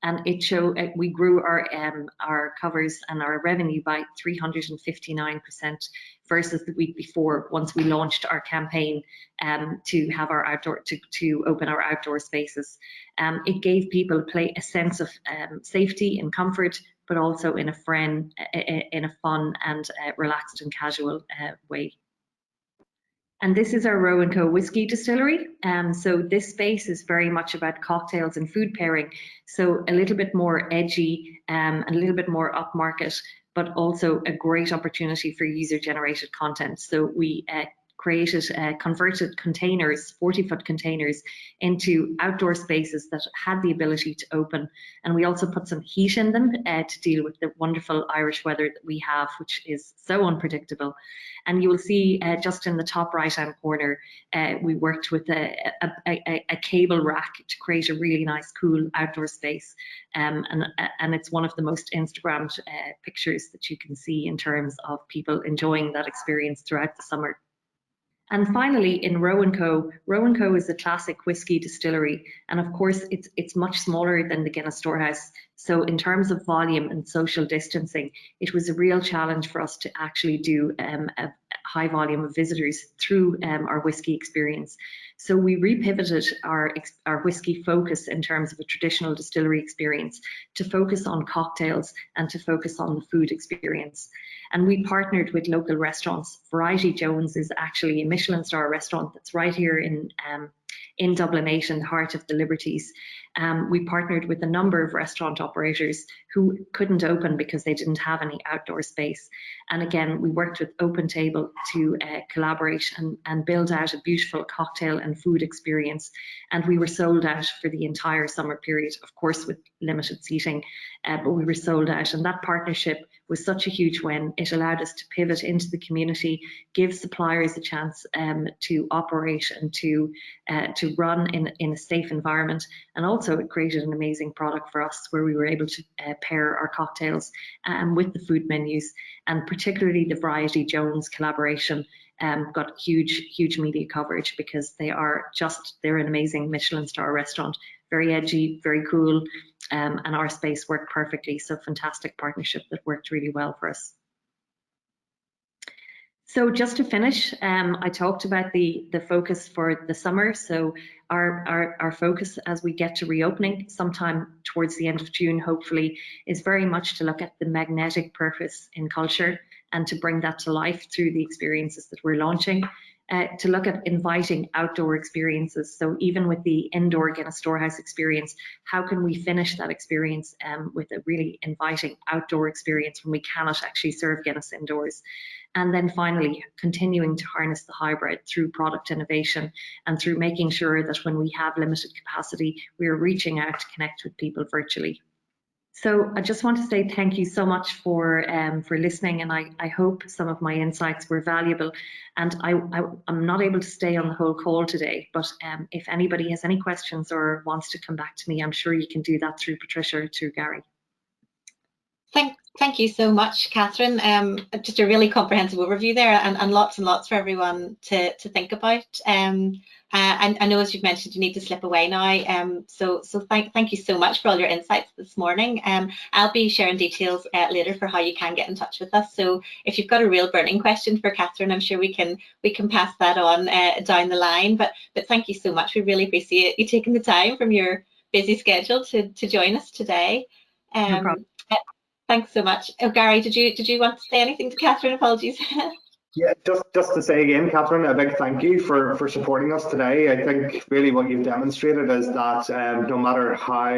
And it showed we grew our covers and our revenue by 359% versus the week before. Once we launched our campaign to have our outdoor to open our outdoor spaces, it gave people a sense of safety and comfort, but also in a fun and relaxed and casual way. And this is our Roe & Co whiskey distillery. So this space is very much about cocktails and food pairing. So a little bit more edgy, a little bit more upmarket, but also a great opportunity for user-generated content. So we converted containers, 40-foot containers, into outdoor spaces that had the ability to open. And we also put some heat in them to deal with the wonderful Irish weather that we have, which is so unpredictable. And you will see just in the top right-hand corner, we worked with a cable rack to create a really nice, cool outdoor space. And it's one of the most Instagrammed pictures that you can see in terms of people enjoying that experience throughout the summer. And finally, in Roe & Co is a classic whiskey distillery. And of course, it's much smaller than the Guinness Storehouse. So in terms of volume and social distancing, it was a real challenge for us to actually do a high volume of visitors through our whiskey experience. So we repivoted our whiskey focus in terms of a traditional distillery experience to focus on cocktails and to focus on the food experience. And we partnered with local restaurants. Variety Jones is actually a Michelin star restaurant that's right here in Dublin 8, in the heart of the Liberties. We partnered with a number of restaurant operators who couldn't open because they didn't have any outdoor space. And again, we worked with Open Table to collaborate and build out a beautiful cocktail and food experience. And we were sold out for the entire summer period, of course, with limited seating, but we were sold out. And that partnership was such a huge win. It allowed us to pivot into the community, give suppliers a chance to operate and to run in a safe environment. And also it created an amazing product for us where we were able to pair our cocktails with the food menus, and particularly the Variety Jones collaboration got huge media coverage because they're an amazing Michelin star restaurant, very edgy, very cool, and our space worked perfectly. So fantastic partnership that worked really well for us. So just to finish, I talked about the focus for the summer. So our focus as we get to reopening sometime towards the end of June, hopefully, is very much to look at the magnetic purpose in culture and to bring that to life through the experiences that we're launching. To look at inviting outdoor experiences. So even with the indoor Guinness Storehouse experience, how can we finish that experience with a really inviting outdoor experience when we cannot actually serve Guinness indoors? And then finally, continuing to harness the hybrid through product innovation and through making sure that when we have limited capacity, we are reaching out to connect with people virtually. So I just want to say thank you so much for listening, and I hope some of my insights were valuable. And I'm not able to stay on the whole call today, but if anybody has any questions or wants to come back to me, I'm sure you can do that through Patricia or through Gary. Thank you so much, Catherine. Just a really comprehensive overview there, and lots for everyone to think about. I know, as you've mentioned, you need to slip away now. So thank you so much for all your insights this morning. I'll be sharing details later for how you can get in touch with us. So if you've got a real burning question for Catherine, I'm sure we can pass that on down the line. But thank you so much. We really appreciate you taking the time from your busy schedule to join us today. No problem. Thanks so much. Oh, Gary, did you want to say anything to Catherine? Apologies. Yeah, just to say again, Catherine, a big thank you for supporting us today. I think really what you've demonstrated is that no matter how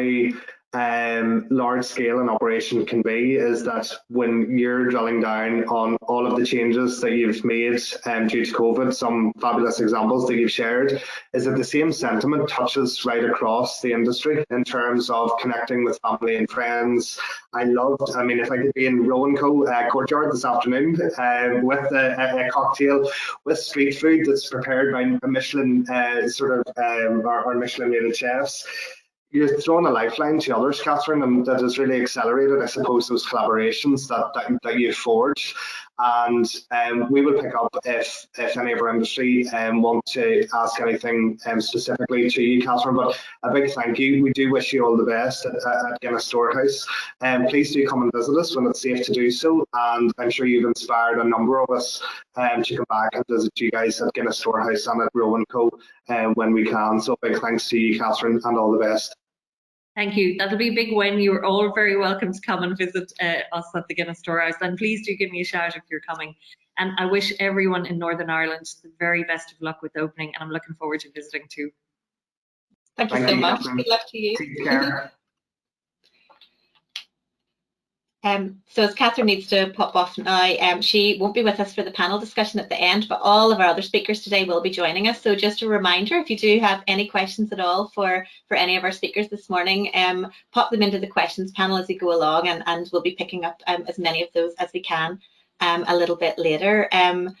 large scale an operation can be, is that when you're drilling down on all of the changes that you've made due to COVID, some fabulous examples that you've shared, is that the same sentiment touches right across the industry in terms of connecting with family and friends. I mean, if I could be in Roe & Co courtyard this afternoon with a cocktail with street food that's prepared by a Michelin our Michelin rated chefs, you're throwing a lifeline to others, Catherine, and that has really accelerated, I suppose, those collaborations that you've forged. And we will pick up if any of our industry want to ask anything specifically to you, Catherine. But a big thank you. We do wish you all the best at Guinness Storehouse. Please do come and visit us when it's safe to do so. And I'm sure you've inspired a number of us to come back and visit you guys at Guinness Storehouse and at Rowan Co. When we can. So big thanks to you, Catherine, and all the best. Thank you. That'll be a big win. You're all very welcome to come and visit us at the Guinness Storehouse. And please do give me a shout if you're coming. And I wish everyone in Northern Ireland the very best of luck with the opening. And I'm looking forward to visiting too. Thank you so much. Catherine. Good luck to you. Take care. So as Catherine needs to pop off now, she won't be with us for the panel discussion at the end, but all of our other speakers today will be joining us. So just a reminder, if you do have any questions at all for any of our speakers this morning, pop them into the questions panel as you go along, and we'll be picking up as many of those as we can a little bit later. And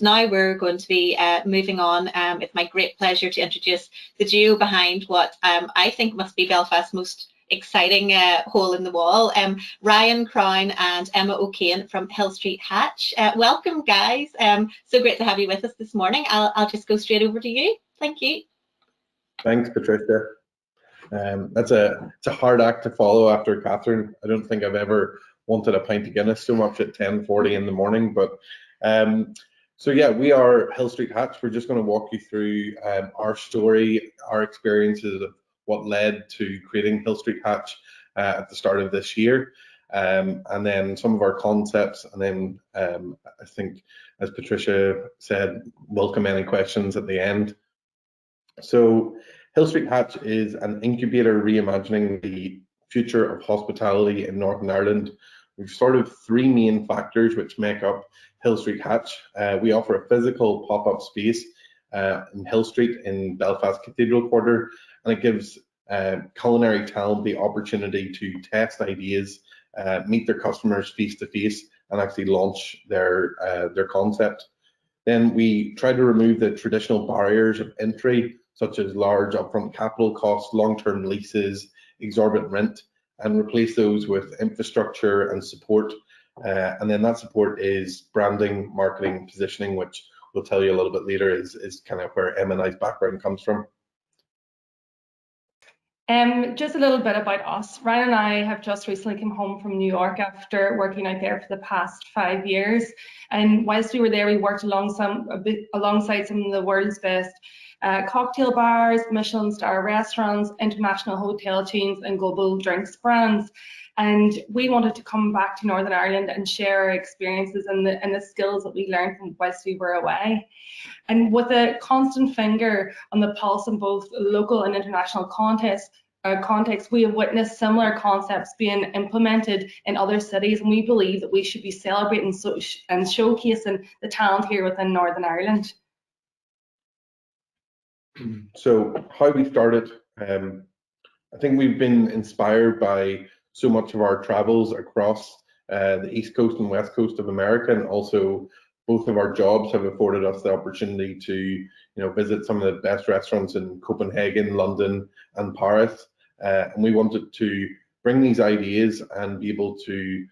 now we're going to be moving on. It's my great pleasure to introduce the duo behind what I think must be Belfast's most exciting hole in the wall, Ryan Crown and Emma O'Kane from Hill Street Hatch. Welcome, guys. So great to have you with us this morning. I'll just go straight over to you. Thank you. Thanks, Patricia. It's a hard act to follow after Catherine. I don't think I've ever wanted a pint of Guinness so much at 10:40 in the morning. But so yeah, we are Hill Street Hatch. We're just going to walk you through our story, our experiences of what led to creating Hill Street Hatch at the start of this year, and then some of our concepts, and then I think, as Patricia said, welcome any questions at the end. So Hill Street Hatch is an incubator reimagining the future of hospitality in Northern Ireland. We've sort of three main factors which make up Hill Street Hatch. We offer a physical pop-up space in Hill Street in Belfast Cathedral Quarter, and it gives culinary talent the opportunity to test ideas, meet their customers face to face, and actually launch their concept. Then we try to remove the traditional barriers of entry, such as large upfront capital costs, long-term leases, exorbitant rent, and replace those with infrastructure and support. And then that support is branding, marketing, positioning, which we'll tell you a little bit later is kind of where Emma and I's background comes from. Just a little bit about us. Ryan and I have just recently come home from New York after working out there for the past 5 years. And whilst we were there, we worked alongside some of the world's best cocktail bars, Michelin star restaurants, international hotel chains, and global drinks brands. And we wanted to come back to Northern Ireland and share our experiences and the skills that we learned from whilst we were away. And with a constant finger on the pulse in both local and international context, we have witnessed similar concepts being implemented in other cities, and we believe that we should be celebrating and showcasing the talent here within Northern Ireland. So how we started, I think we've been inspired by so much of our travels across the East Coast and West Coast of America, and also both of our jobs have afforded us the opportunity to visit some of the best restaurants in Copenhagen, London, and Paris. And we wanted to bring these ideas and be able to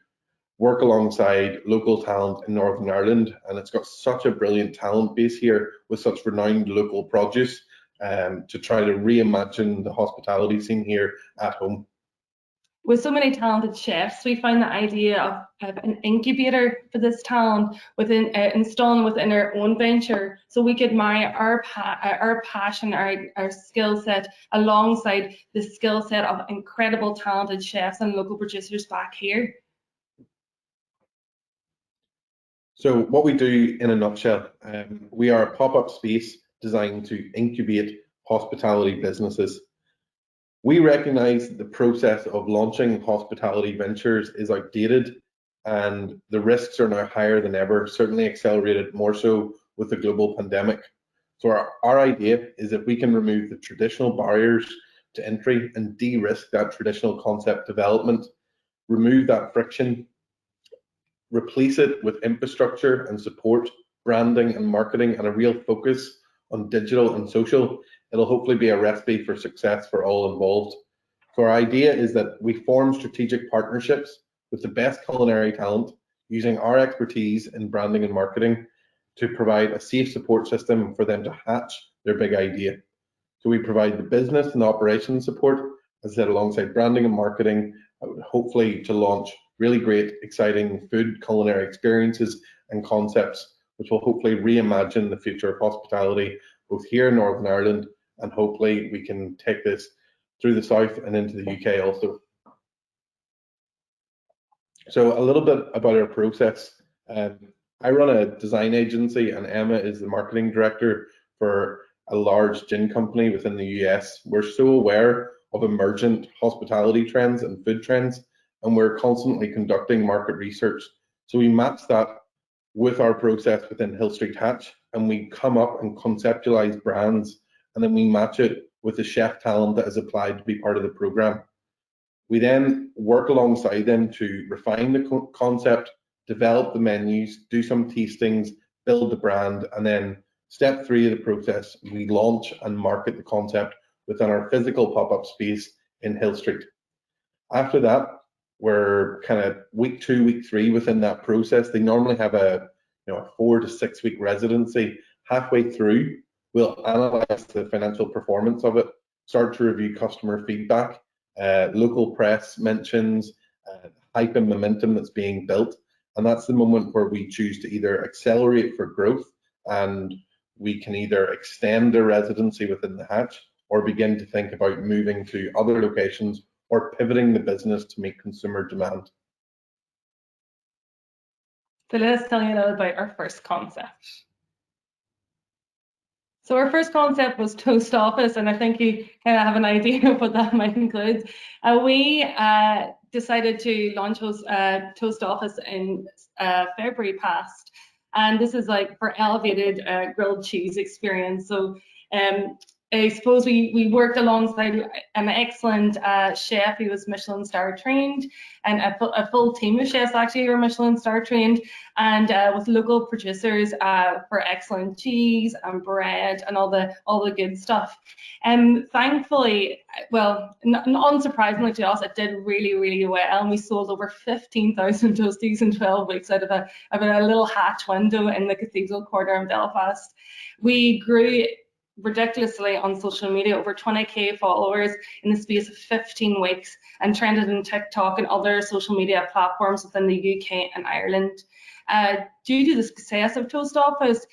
work alongside local talent in Northern Ireland. And it's got such a brilliant talent base here with such renowned local produce to try to reimagine the hospitality scene here at home. With so many talented chefs, we found the idea of an incubator for this talent installing within our own venture, so we could marry our passion, our skill set, alongside the skill set of incredible talented chefs and local producers back here. So what we do in a nutshell, we are a pop-up space designed to incubate hospitality businesses. We recognize the process of launching hospitality ventures is outdated, and the risks are now higher than ever, certainly accelerated more so with the global pandemic. So our idea is that we can remove the traditional barriers to entry and de-risk that traditional concept development, remove that friction, replace it with infrastructure and support, branding and marketing, and a real focus on digital and social. It'll hopefully be a recipe for success for all involved. So our idea is that we form strategic partnerships with the best culinary talent, using our expertise in branding and marketing to provide a safe support system for them to hatch their big idea. So we provide the business and operations support, as I said, alongside branding and marketing, hopefully to launch really great, exciting food culinary experiences and concepts, which will hopefully reimagine the future of hospitality, both here in Northern Ireland, and hopefully we can take this through the south and into the UK also. So a little bit about our process. I run a design agency and Emma is the marketing director for a large gin company within the US. We're so aware of emergent hospitality trends and food trends, and we're constantly conducting market research. So we match that with our process within Hill Street Hatch, and we come up and conceptualize brands, and then we match it with the chef talent that is applied to be part of the program. We then work alongside them to refine the concept, develop the menus, do some tastings, build the brand, and then step 3 of the process, we launch and market the concept within our physical pop-up space in Hill Street. After that, we're kind of week 2, week 3 within that process. They normally have a 4 to 6 week residency. Halfway through, we'll analyze the financial performance of it, start to review customer feedback, local press mentions, hype and momentum that's being built. And that's the moment where we choose to either accelerate for growth, and we can either extend their residency within the Hatch or begin to think about moving to other locations or pivoting the business to meet consumer demand. So let us tell you a little about our first concept. So our first concept was Toast Office, and I think you kind of have an idea of what that might include. We decided to launch Toast Office in February past, and this is like for elevated grilled cheese experience. So I suppose we worked alongside an excellent chef who was Michelin star trained, and a full team of chefs actually who were Michelin star trained, and with local producers for excellent cheese and bread and all the good stuff. And thankfully, well, unsurprisingly to us, it did really, really well, and we sold over 15,000 toasties in 12 weeks out of a little hatch window in the Cathedral Quarter in Belfast. We grew ridiculously on social media, over 20k followers in the space of 15 weeks, and trended in TikTok and other social media platforms within the UK and Ireland. Due to the success of Toast Office,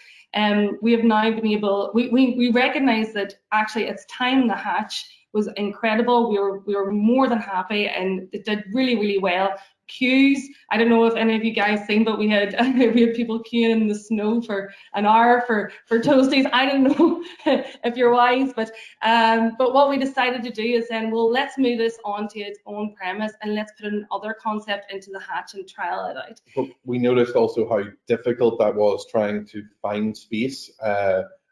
we have now been able, we recognize that actually it's time the Hatch was incredible. We were more than happy, and it did really, really well. Queues, I don't know if any of you guys seen, but we had people queuing in the snow for an hour for toasties. I don't know if you're wise, but what we decided to do is then, well, let's move this onto its own premise and let's put another concept into the Hatch and trial it out. But we noticed also how difficult that was trying to find space,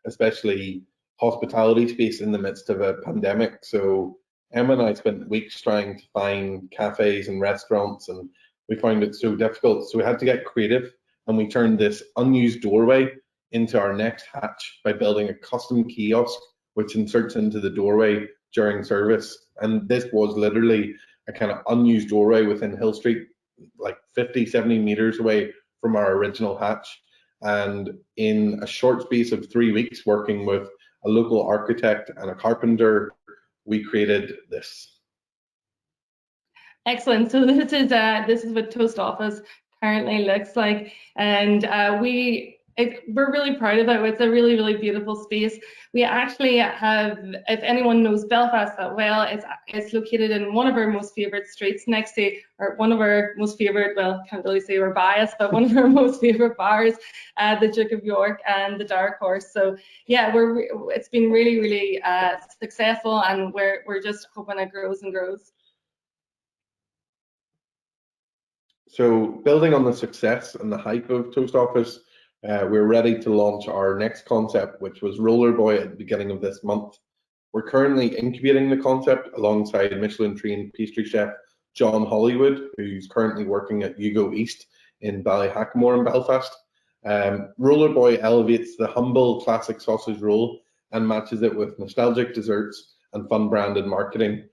especially hospitality space in the midst of a pandemic. So Emma and I spent weeks trying to find cafes and restaurants, and we found it so difficult. So we had to get creative, and we turned this unused doorway into our next Hatch by building a custom kiosk which inserts into the doorway during service. And this was literally a kind of unused doorway within Hill Street, like 50, 70 meters away from our original Hatch. And in a short space of 3 weeks, working with a local architect and a carpenter, we created this. Excellent. So this is what Toast Office currently looks like, and we're really proud of it. It's a really, really beautiful space. We actually have, if anyone knows Belfast that well, it's located in one of our most favourite streets, next to, or one of our most favourite, well, can't really say we're biased, but one of our most favourite bars, the Duke of York and the Dark Horse. So yeah, it's been really, really successful, and we're just hoping it grows and grows. So building on the success and the hype of Toast Office, we're ready to launch our next concept, which was Rollerboy, at the beginning of this month. We're currently incubating the concept alongside Michelin-trained pastry chef John Hollywood, who's currently working at Hugo East in Ballyhackamore in Belfast. Rollerboy elevates the humble classic sausage roll and matches it with nostalgic desserts and fun branded marketing.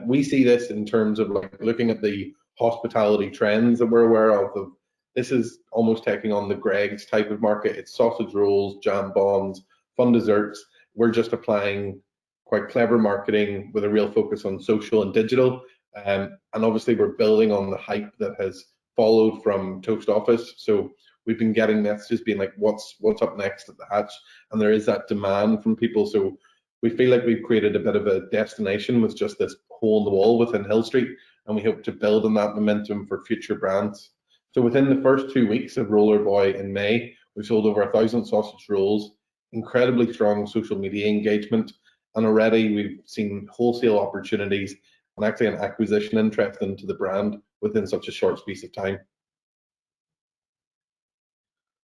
We see this in terms of like looking at the hospitality trends that we're aware of. This is almost taking on the Greg's type of market. It's sausage rolls, jam bonds, fun desserts. We're just applying quite clever marketing with a real focus on social and digital. And obviously we're building on the hype that has followed from Toast Office. So we've been getting messages being like, what's up next at the Hatch? And there is that demand from people. So we feel like we've created a bit of a destination with just this hole in the wall within Hill Street, and we hope to build on that momentum for future brands. So within the first 2 weeks of Rollerboy in May, we sold over 1,000 sausage rolls, incredibly strong social media engagement, and already we've seen wholesale opportunities and actually an acquisition interest into the brand within such a short space of time.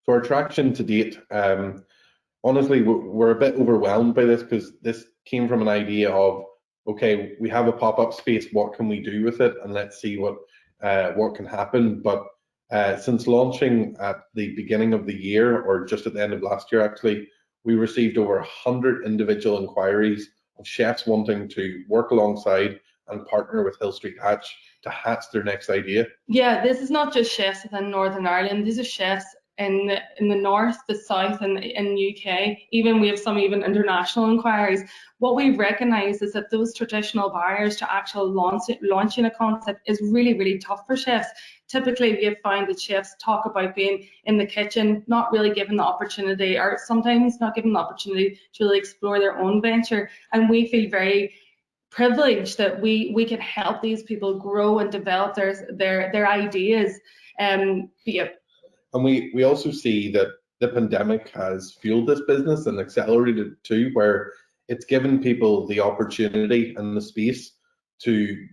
So our traction to date, honestly, we're a bit overwhelmed by this because this came from an idea of, okay, we have a pop-up space, what can we do with it, and let's see what can happen. But since launching at the beginning of the year, or just at the end of last year actually, we received over 100 individual inquiries of chefs wanting to work alongside and partner with Hill Street Hatch to hatch their next idea. Yeah, this is not just chefs within Northern Ireland. These are chefs in the north, the south, and in UK. Even we have some even international inquiries. What we recognise is that those traditional barriers to actual launching a concept is really, really tough for chefs. Typically, we have found that chefs talk about being in the kitchen, not really given the opportunity, or sometimes not given the opportunity to really explore their own venture. And we feel very privileged that we can help these people grow and develop their ideas. And we also see that the pandemic has fueled this business and accelerated it too, where it's given people the opportunity and the space to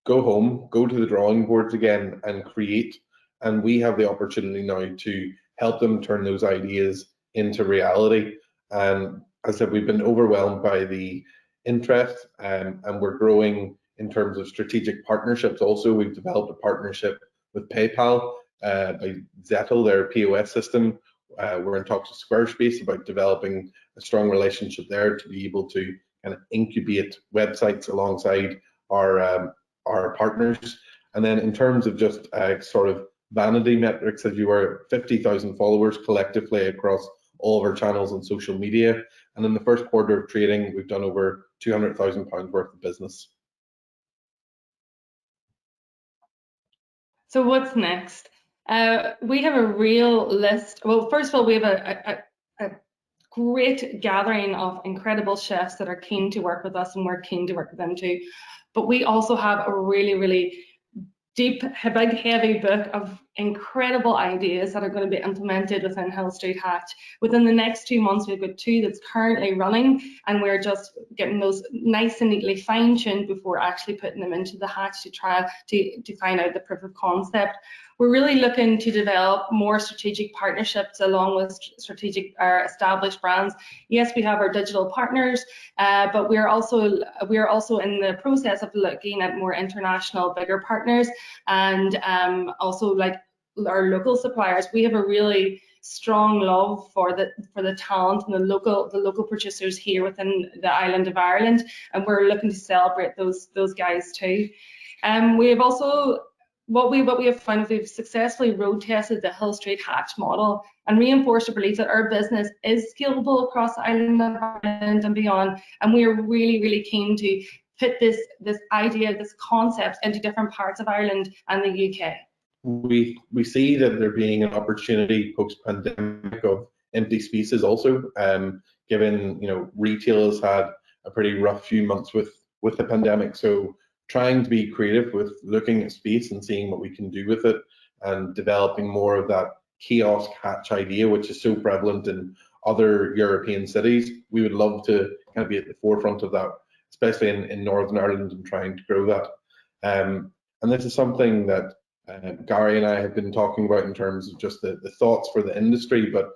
go home, go to the drawing boards again and create. And we have the opportunity now to help them turn those ideas into reality. And as I said, we've been overwhelmed by the interest, and we're growing in terms of strategic partnerships. Also, we've developed a partnership with PayPal by Zettel, their POS system. We're in talks with Squarespace about developing a strong relationship there to be able to kind of incubate websites alongside our partners. And then in terms of just sort of vanity metrics, as you were, 50,000 followers collectively across all of our channels on social media. And in the first quarter of trading, we've done over £200,000 worth of business. So what's next? We have a real list. Well, first of all, we have a great gathering of incredible chefs that are keen to work with us, and we're keen to work with them too. But we also have a really, really deep, big, heavy book of incredible ideas that are going to be implemented within Hill Street Hatch. Within the next 2 months, we've got 2 that's currently running, and we're just getting those nice and neatly fine-tuned before actually putting them into the hatch to try to find out the proof of concept. We're really looking to develop more strategic partnerships along with strategic established brands. Yes, we have our digital partners, but we are also in the process of looking at more international, bigger partners, and also like our local suppliers. We have a really strong love for the talent and the local producers here within the island of Ireland, and we're looking to celebrate those guys too. We have also what we have found is we've successfully road tested the Hill Street Hatch model and reinforced the belief that our business is scalable across the island of Ireland and beyond. And we are really, really keen to fit this idea, this concept into different parts of Ireland and the UK. We see that there being an opportunity post-pandemic of empty spaces also, given retail has had a pretty rough few months with the pandemic. So trying to be creative with looking at space and seeing what we can do with it, and developing more of that kiosk hatch idea, which is so prevalent in other European cities. We would love to kind of be at the forefront of that, especially in Northern Ireland, and trying to grow that. And this is something that Gary and I have been talking about in terms of just the thoughts for the industry, but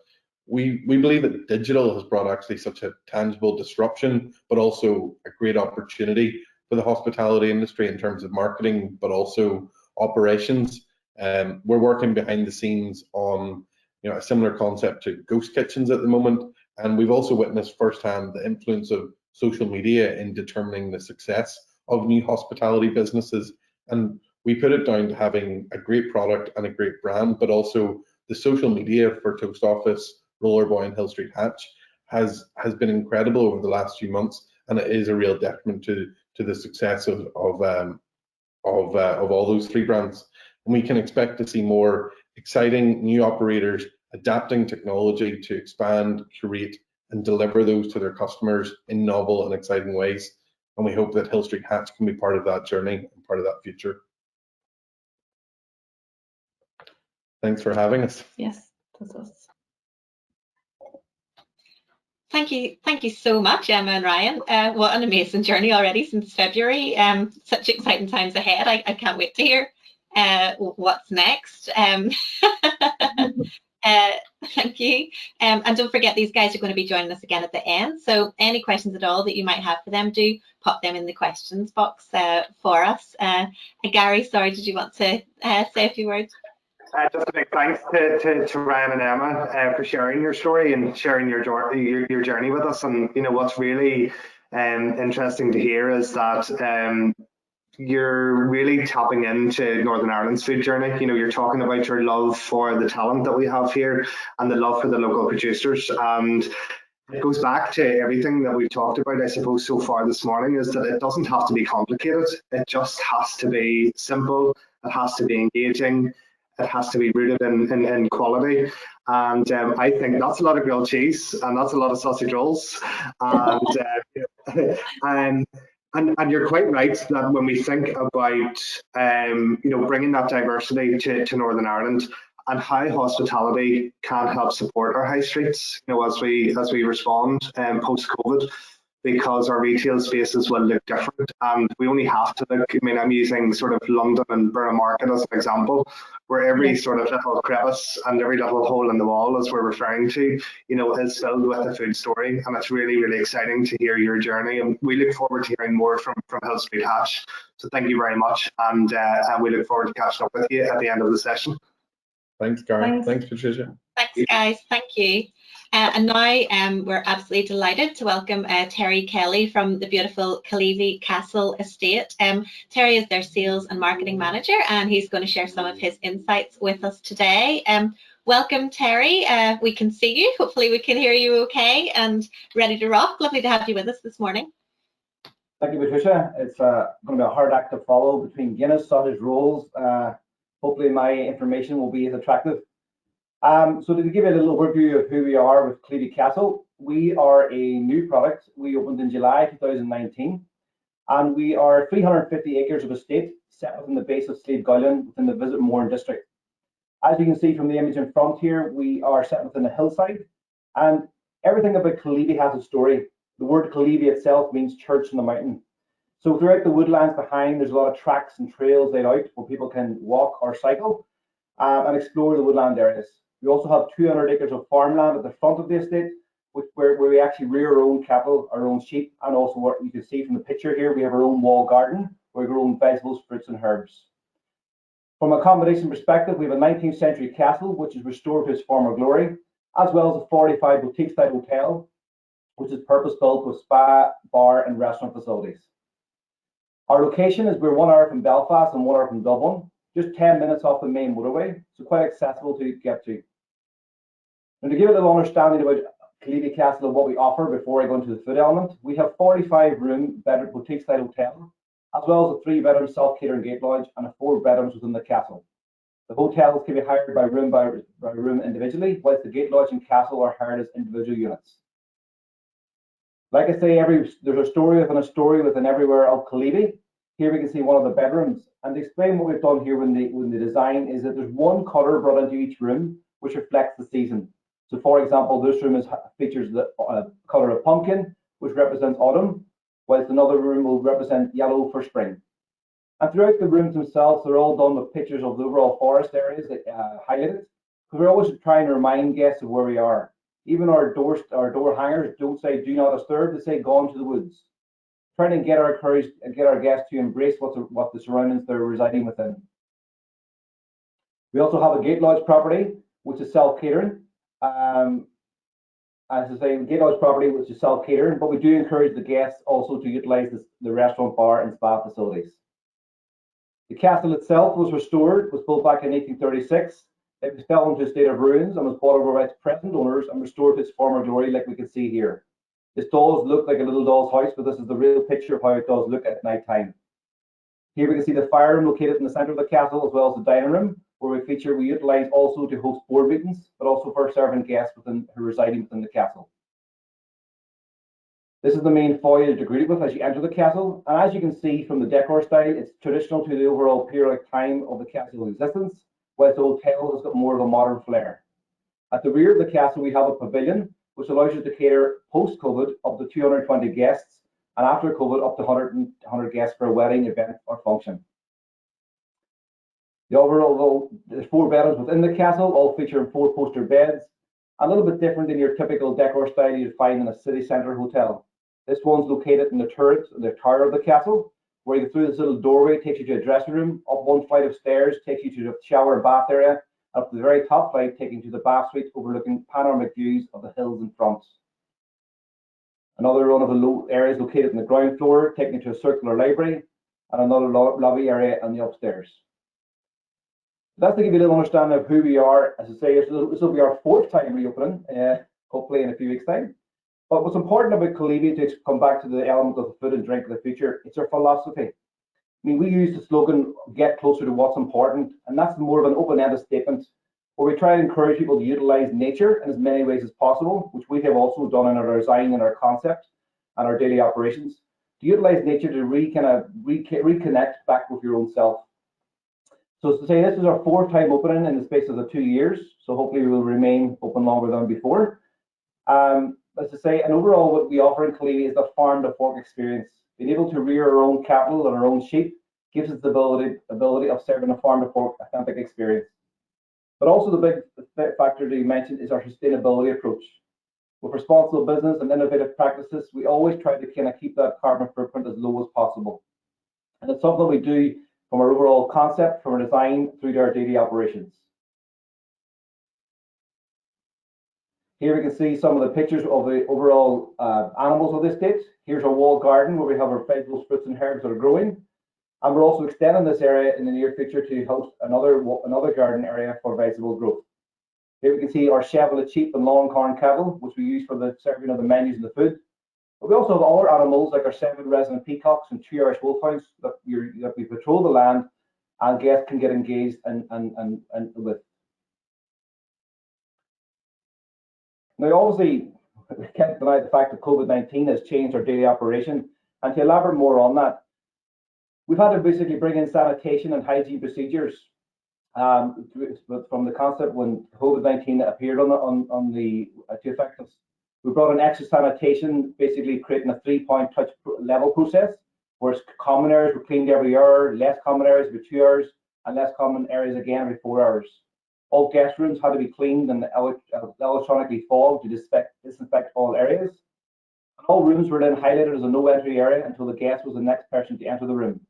we believe that digital has brought actually such a tangible disruption, but also a great opportunity for the hospitality industry in terms of marketing, but also operations. We're working behind the scenes on a similar concept to ghost kitchens at the moment, and we've also witnessed firsthand the influence of social media in determining the success of new hospitality businesses. And we put it down to having a great product and a great brand, but also the social media for Toast Office, Rollerboy and Hill Street Hatch has been incredible over the last few months, and it is a real detriment to the success of all those three brands. And we can expect to see more exciting new operators adapting technology to expand, curate, and deliver those to their customers in novel and exciting ways. And we hope that Hill Street Hatch can be part of that journey and part of that future. Thanks for having us. Yes, that's us. Thank you so much, Emma and Ryan. What an amazing journey already since February. Such exciting times ahead. I can't wait to hear what's next. Thank you. And don't forget, these guys are going to be joining us again at the end. So any questions at all that you might have for them, do pop them in the questions box for us. Gary, sorry, did you want to say a few words? Just a big thanks to Ryan and Emma for sharing your story and sharing your journey with us. And you know what's really interesting to hear is that you're really tapping into Northern Ireland's food journey. You know, you're talking about your love for the talent that we have here and the love for the local producers. And it goes back to everything that we've talked about, I suppose, so far this morning, is that it doesn't have to be complicated. It just has to be simple. It has to be engaging. It has to be rooted in quality. And I think that's a lot of grilled cheese and that's a lot of sausage rolls. And you're quite right that when we think about bringing that diversity to Northern Ireland and how hospitality can help support our high streets, you know, as we respond post COVID, because our retail spaces will look different, and we only have to look. I mean, I'm using sort of London and Borough Market as an example, where every sort of little crevice and every little hole in the wall, as we're referring to, you know, is filled with a food story, and it's really, really exciting to hear your journey. And we look forward to hearing more from Hill Street Hatch. So thank you very much, and we look forward to catching up with you at the end of the session. Thanks, Gary. Thanks, Patricia. Thanks, guys. Thank you. And now we're absolutely delighted to welcome Terry Kelly from the beautiful Cleavy Castle estate. Terry is their sales and marketing manager, and he's going to share some of his insights with us today. Welcome, Terry. We can see you. Hopefully we can hear you okay and ready to rock. Lovely to have you with us this morning. Thank you, Patricia. It's going to be a hard act to follow between Guinness, sausage rolls. Hopefully my information will be as attractive. So to give you a little overview of who we are with Cleavy Castle, we are a new product. We opened in July 2019, and we are 350 acres of estate set within the base of Slievegoylan within the Visit Mourne district. As you can see from the image in front here, we are set within a hillside, and everything about Cleavy has a story. The word Cleavy itself means church in the mountain. So throughout the woodlands behind, there's a lot of tracks and trails laid out where people can walk or cycle and explore the woodland areas. We also have 200 acres of farmland at the front of the estate, where we actually rear our own cattle, our own sheep, and also what you can see from the picture here, we have our own wall garden where we grow own vegetables, fruits, and herbs. From a accommodation perspective, we have a 19th century castle, which is restored to its former glory, as well as a 45 boutique-style hotel, which is purpose-built with spa, bar, and restaurant facilities. Our location is we're 1 hour from Belfast and 1 hour from Dublin, just 10 minutes off the main motorway, so quite accessible to get to. And to give a little understanding about Cleavy Castle and what we offer before I go into the food element, we have 45-room boutique-style hotel, as well as a 3-bedroom self-catering gate lodge and a 4 bedrooms within the castle. The hotels can be hired by room individually, whilst the gate lodge and castle are hired as individual units. Like I say, there's a story within everywhere of Cleavy. Here we can see one of the bedrooms, and to explain what we've done here when the design is that there's one colour brought into each room which reflects the season. So for example, this room features the colour of pumpkin, which represents autumn, whilst another room will represent yellow for spring. And throughout the rooms themselves, they're all done with pictures of the overall forest areas that highlighted, because we're always trying to remind guests of where we are. Even our door hangers don't say "do not disturb"; they say "gone to the woods." Trying to get our guests to embrace what the surroundings they're residing within. We also have a gate lodge property, which is self-catering, and as I say, Gatehouse property, which is self-catering, but we do encourage the guests also to utilise the restaurant, bar and spa facilities. The castle itself was restored, was built back in 1836. It fell into a state of ruins and was bought over by its present owners and restored to its former glory, like we can see here. This does look like a little doll's house, but this is the real picture of how it does look at night time. Here we can see the fire room located in the centre of the castle, as well as the dining room, where we utilise also to host board meetings, but also for serving guests who residing within the castle. This is the main foyer you're greeted with as you enter the castle, and as you can see from the decor style, it's traditional to the overall periodic time of the castle's existence, whilst the hotel has got more of a modern flair. At the rear of the castle, we have a pavilion, which allows you to cater post-COVID up to 220 guests, and after COVID up to 100 guests for a wedding, event, or function. There's 4 bedrooms within the castle, all featuring 4 poster beds, a little bit different than your typical decor style you'd find in a city centre hotel. This one's located in the turret, the tower of the castle, where you go through this little doorway, takes you to a dressing room, up 1 flight of stairs, takes you to the shower and bath area, up to the very top flight, taking you to the bath suite overlooking panoramic views of the hills in front. Another one of the low areas located in the ground floor, taking you to a circular library, and another lobby area on the upstairs. That's to give you a little understanding of who we are. As I say, this will be our 4th time reopening, hopefully in a few weeks' time. But what's important about Cleavy, to come back to the element of the food and drink of the future, it's our philosophy. I mean, we use the slogan, get closer to what's important, and that's more of an open-ended statement where we try to encourage people to utilise nature in as many ways as possible, which we have also done in our design and our concept and our daily operations, to utilise nature to reconnect back with your own self. So to say, this is our 4th time opening in the space of the 2 years, so hopefully we will remain open longer than before. As I say, and overall what we offer in Cleavy is the farm to fork experience. Being able to rear our own cattle and our own sheep gives us the ability of serving a farm to fork authentic experience. But also the big factor that you mentioned is our sustainability approach. With responsible business and innovative practices, we always try to kind of keep that carbon footprint as low as possible. And it's something we do from our overall concept, from our design through to our daily operations. Here we can see some of the pictures of the overall animals of this estate. Here's our walled garden where we have our vegetables, fruits and herbs that are growing. And we're also extending this area in the near future to host another garden area for vegetable growth. Here we can see our Chevrolet sheep and longhorn cattle, which we use for the serving of the menus and the food. But we also have other animals like our 7 resident peacocks and 2 Irish wolfhounds that we patrol the land and guests can get engaged and with. Now, obviously, we can't deny the fact that COVID-19 has changed our daily operation. And to elaborate more on that, we've had to basically bring in sanitation and hygiene procedures from the concept when COVID-19 appeared to affect us. We brought in extra sanitation, basically creating a 3-point touch level process, whereas common areas were cleaned every hour, less common areas every 2 hours, and less common areas again every 4 hours. All guest rooms had to be cleaned and electronically fogged to disinfect all areas. And all rooms were then highlighted as a no entry area until the guest was the next person to enter the room.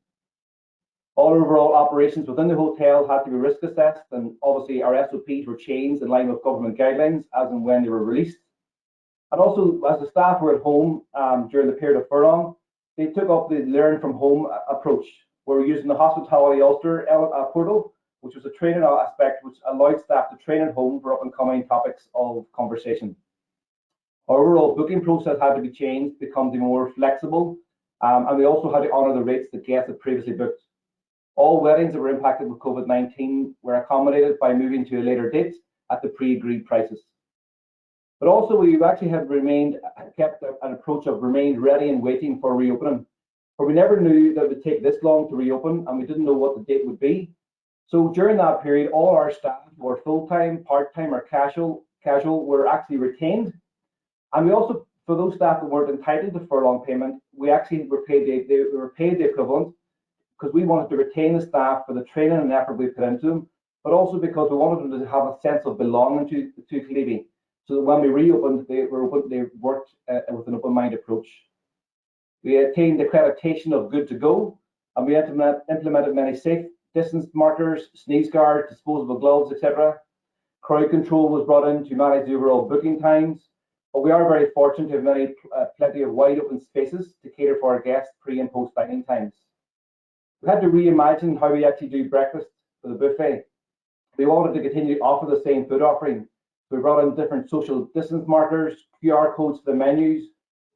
All overall operations within the hotel had to be risk assessed, and obviously our SOPs were changed in line with government guidelines as and when they were released. And also, as the staff were at home during the period of furlong, they took up the learn from home approach, where we're using the Hospitality Ulster portal, which was a training aspect which allowed staff to train at home for up and coming topics of conversation. Our overall booking process had to be changed, become more flexible, and we also had to honour the rates that guests had previously booked. All weddings that were impacted with COVID-19 were accommodated by moving to a later date at the pre-agreed prices. But also we actually have kept an approach of remained ready and waiting for reopening, for we never knew that it would take this long to reopen and we didn't know what the date would be. So during that period, all our staff were full-time, part-time or casual were actually retained. And we also, for those staff that weren't entitled to furlong payment, we actually were paid the equivalent, because we wanted to retain the staff for the training and effort we put into them, but also because we wanted them to have a sense of belonging to Cleavy, so that when we reopened, they worked with an open-minded approach. We attained accreditation of good to go, and we implemented many safe distance markers, sneeze guards, disposable gloves, etc. Crowd control was brought in to manage the overall booking times. But we are very fortunate to have plenty of wide open spaces to cater for our guests pre and post dining times. We had to reimagine how we actually do breakfast for the buffet. We wanted to continue to offer the same food offering. We brought in different social distance markers, QR codes for the menus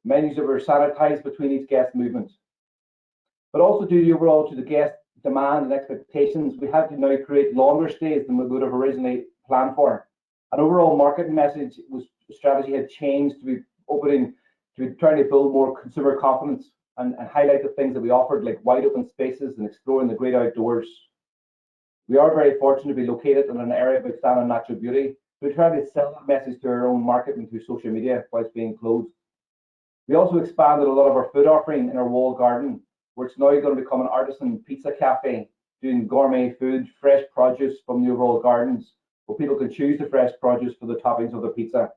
that were sanitized between each guest movement. But also due to overall to the guest demand and expectations, we had to now create longer stays than we would have originally planned for. An overall marketing message strategy had changed to be opening, to be trying to build more consumer confidence and highlight the things that we offered, like wide open spaces and exploring the great outdoors. We are very fortunate to be located in an area of outstanding natural beauty. We try to sell that message to our own marketing through social media whilst being closed. We also expanded a lot of our food offering in our walled garden, where it's now going to become an artisan pizza cafe, doing gourmet food, fresh produce from the overall gardens, where people can choose the fresh produce for the toppings of their pizza.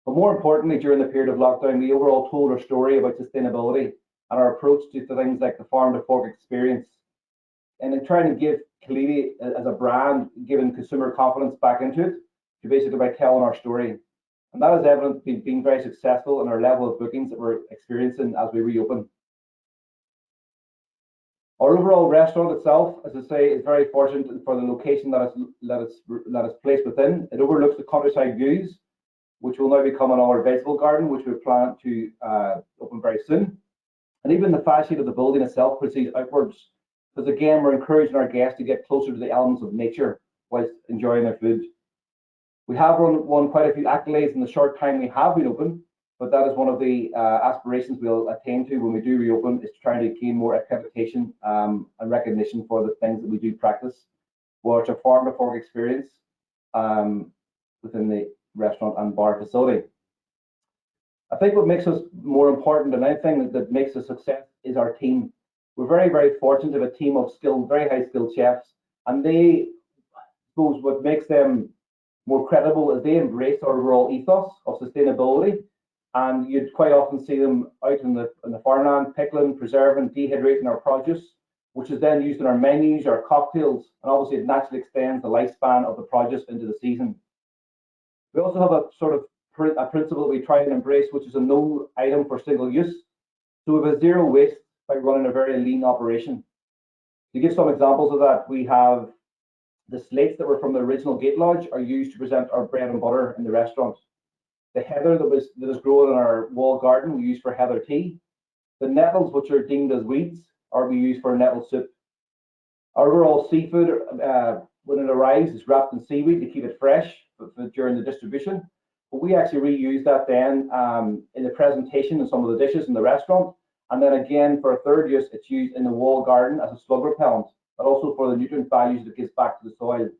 But more importantly, during the period of lockdown, we overall told our story about sustainability and our approach to things like the farm to fork experience. And in trying to give Cleavy as a brand, giving consumer confidence back into it, to basically by telling our story. And that is evident being very successful in our level of bookings that we're experiencing as we reopen. Our overall restaurant itself, as I say, is very fortunate for the location that it's placed within. It overlooks the countryside views, which will now become another vegetable garden, which we plan to open very soon. And even the fascia of the building itself proceeds outwards, because again, we're encouraging our guests to get closer to the elements of nature whilst enjoying their food. We have won quite a few accolades in the short time we have been open, but that is one of the aspirations we'll attain to when we do reopen, is to try to gain more accreditation and recognition for the things that we do practice, which are farm to fork experience within the restaurant and bar facility. I think what makes us more important than anything that makes us a success is our team. We're very, very fortunate to have a team of skilled, very high skilled chefs, and I suppose what makes them more credible is they embrace our overall ethos of sustainability. And you'd quite often see them out in the farmland, pickling, preserving, dehydrating our produce, which is then used in our menus, our cocktails, and obviously it naturally extends the lifespan of the produce into the season. We also have a sort of a principle we try and embrace, which is a no item for single use. So we have a zero waste by running a very lean operation. To give some examples of that, we have the slates that were from the original gate lodge are used to present our bread and butter in the restaurant. The heather that is grown in our wall garden we use for heather tea. The nettles, which are deemed as weeds, are we use for nettle soup. Our overall seafood, when it arrives, is wrapped in seaweed to keep it fresh during the distribution. But we actually reuse that then in the presentation of some of the dishes in the restaurant. And then again, for a third use, it's used in the wall garden as a slug repellent, but also for the nutrient values that it gives back to the soil.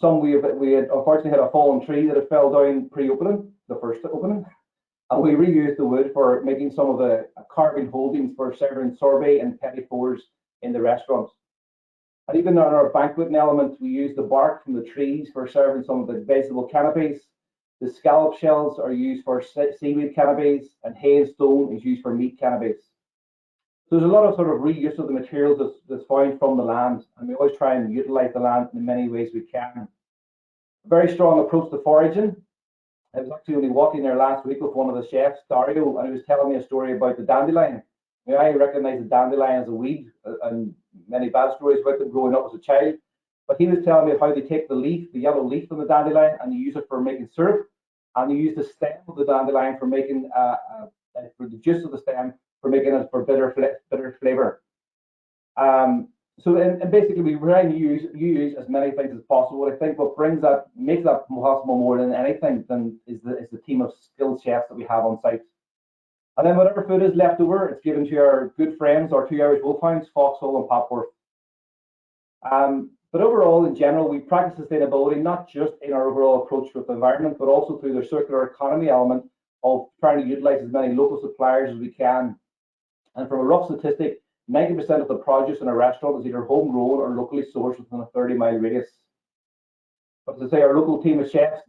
We had unfortunately had a fallen tree that had fell down pre-opening, the first opening, and we reused the wood for making some of the carving holdings for serving sorbet and petit fours in the restaurant. And even on our banqueting element, we use the bark from the trees for serving some of the vegetable canapes. The scallop shells are used for seaweed canapes, and hay and stone is used for meat canapes. So there's a lot of sort of reuse of the materials that's found from the land, and we always try and utilize the land in many ways we can. A very strong approach to foraging. I was actually only walking there last week with one of the chefs, Dario, and he was telling me a story about the dandelion. Now, I recognize the dandelion as a weed, and many bad stories about them growing up as a child. But he was telling me how they take the leaf, the yellow leaf from the dandelion, and they use it for making syrup, and they use the stem of the dandelion for making for the juice of the stem for making it for bitter flavor. So basically, we try and use as many things as possible. I think what makes that possible more than anything is the team of skilled chefs that we have on site. And then whatever food is left over, it's given to our good friends, our 2 Irish wolfhounds, Foxhole and Popworth. But overall, in general, we practice sustainability not just in our overall approach with the environment, but also through the circular economy element of trying to utilize as many local suppliers as we can. And from a rough statistic, 90% of the produce in a restaurant is either homegrown or locally sourced within a 30-mile radius. But as I say, our local team of chefs,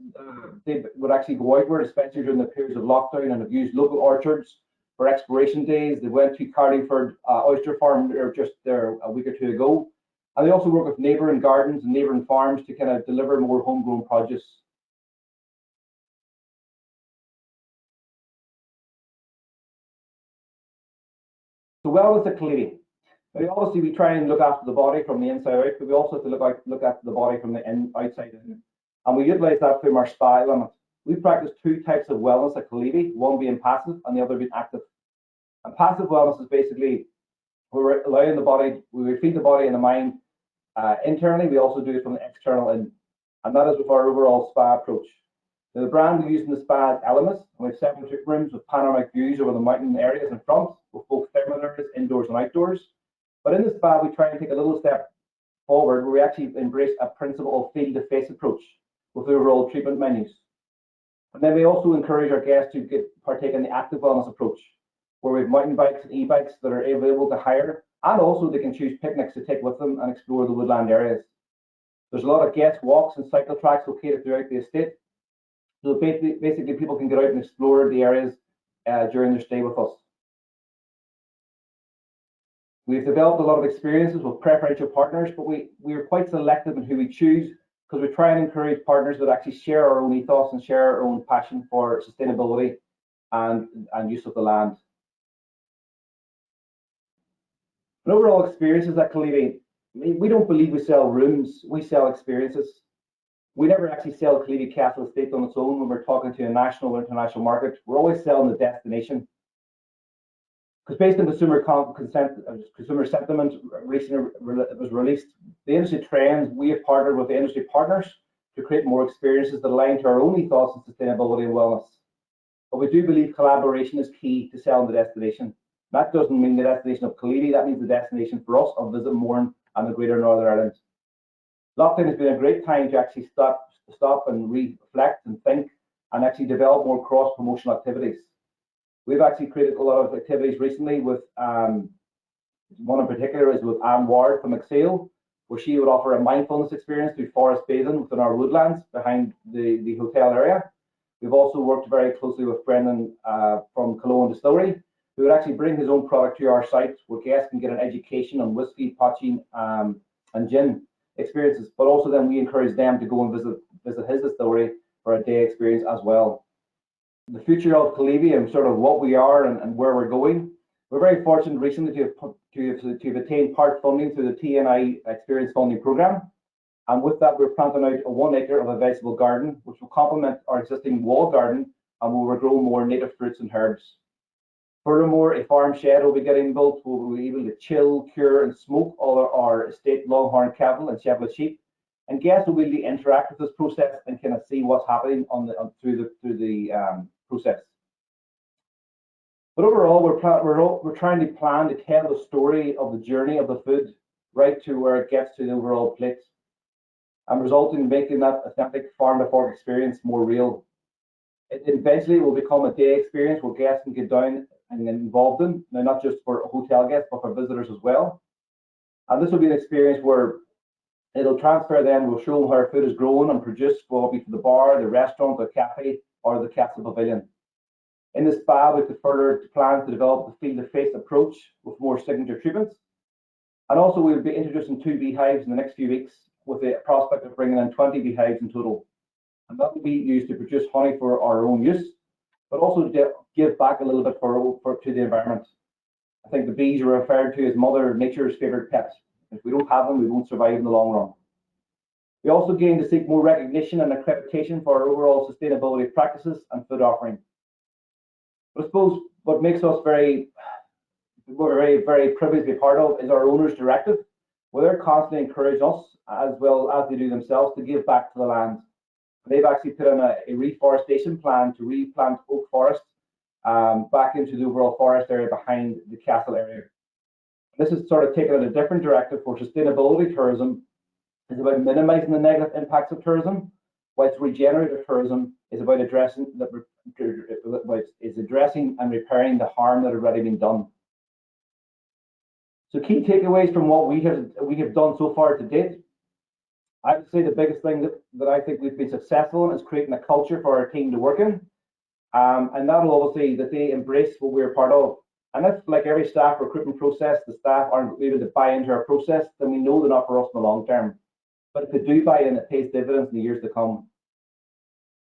they would actually go outward, especially during the periods of lockdown, and have used local orchards for exploration days. They went to Carlingford Oyster Farm just there a week or two ago. And they also work with neighbouring gardens and neighbouring farms to kind of deliver more homegrown produce. So wellness at Cleavy. Obviously, we try and look after the body from the inside out, but we also have to look after the body from the outside in. And we utilise that through our spa element. We practice two types of wellness at Cleavy, one being passive and the other being active. And passive wellness is basically we're allowing the body, we feed the body and the mind internally. We also do it from the external in, and that is with our overall spa approach. The brand we use in the spa is Ennis, and we have 7 rooms with panoramic views over the mountain areas in front, with both thermal areas indoors and outdoors. But in the spa, we try and take a little step forward where we actually embrace a principle of field-to-face approach with the overall treatment menus. And then we also encourage our guests to partake in the active wellness approach, where we have mountain bikes and e-bikes that are available to hire, and also they can choose picnics to take with them and explore the woodland areas. There's a lot of guest walks and cycle tracks located throughout the estate. So basically people can get out and explore the areas during their stay with us. We've developed a lot of experiences with preferential partners, but we are quite selective in who we choose because we try and encourage partners that actually share our own ethos and share our own passion for sustainability and use of the land. And overall experiences at Cleavy, we don't believe we sell rooms, we sell experiences. We never actually sell Cleavy Castle estate on its own when we're talking to a national or international market. We're always selling the destination. Because based on consumer sentiment recently was released, the industry trends, we have partnered with the industry partners to create more experiences that align to our own ethos of sustainability and wellness. But we do believe collaboration is key to selling the destination. That doesn't mean the destination of Cleavy, that means the destination for us of Visit Mourne and the Greater Northern Ireland. Lockdown has been a great time to actually stop and reflect and think and actually develop more cross-promotional activities. We've actually created a lot of activities recently with, one in particular is with Anne Ward from McSale, where she would offer a mindfulness experience through forest bathing within our woodlands behind the hotel area. We've also worked very closely with Brendan from Kiln Distillery, who would actually bring his own product to our site where guests can get an education on whiskey, poaching, and gin experiences, but also then we encourage them to go and visit his distillery for a day experience as well. The future of Cleavy and sort of what we are and where we're going. We're very fortunate recently to have attained part funding through the TNI Experience Funding Programme. And with that, we're planting out a 1 acre of a vegetable garden, which will complement our existing wall garden and will grow more native fruits and herbs. Furthermore, a farm shed will be getting built where we'll be able to chill, cure, and smoke all our estate longhorn cattle and Chevrolet sheep. And guests will be able to interact with this process and kind of see what's happening through the process. But overall, we're trying to plan to tell the story of the journey of the food right to where it gets to the overall plate, and result in making that authentic farm to fork experience more real. It eventually will become a day experience where guests can get down and get involved in, now not just for hotel guests, but for visitors as well. And this will be an experience where it'll transfer then, we'll show them how our food is grown and produced, whether it be to the bar, the restaurant, the cafe, or the castle pavilion. In the spa, we have further plans to develop the field-to-face approach with more signature treatments. And also we'll be introducing 2 beehives in the next few weeks with the prospect of bringing in 20 beehives in total. And that will be used to produce honey for our own use, but also to give back a little bit to the environment. I think the bees are referred to as Mother Nature's favourite pets. If we don't have them, we won't survive in the long run. We also gain to seek more recognition and accreditation for our overall sustainability practices and food offering. But I suppose what makes us very privileged to be part of is our owners' directive, where they're constantly encouraging us, as well as they do themselves, to give back to the land. They've actually put in a reforestation plan to replant oak forest back into the overall forest area behind the castle area. This is sort of taken in a different directive for sustainability tourism. It's about minimizing the negative impacts of tourism, whilst regenerative tourism is about addressing and repairing the harm that has already been done. So key takeaways from what we have done so far to date. I would say the biggest thing that I think we've been successful in is creating a culture for our team to work in. And that'll obviously that they embrace what we're part of. And if, like every staff recruitment process, the staff aren't able to buy into our process, then we know they're not for us in the long term. But if they do buy in, it pays dividends in the years to come.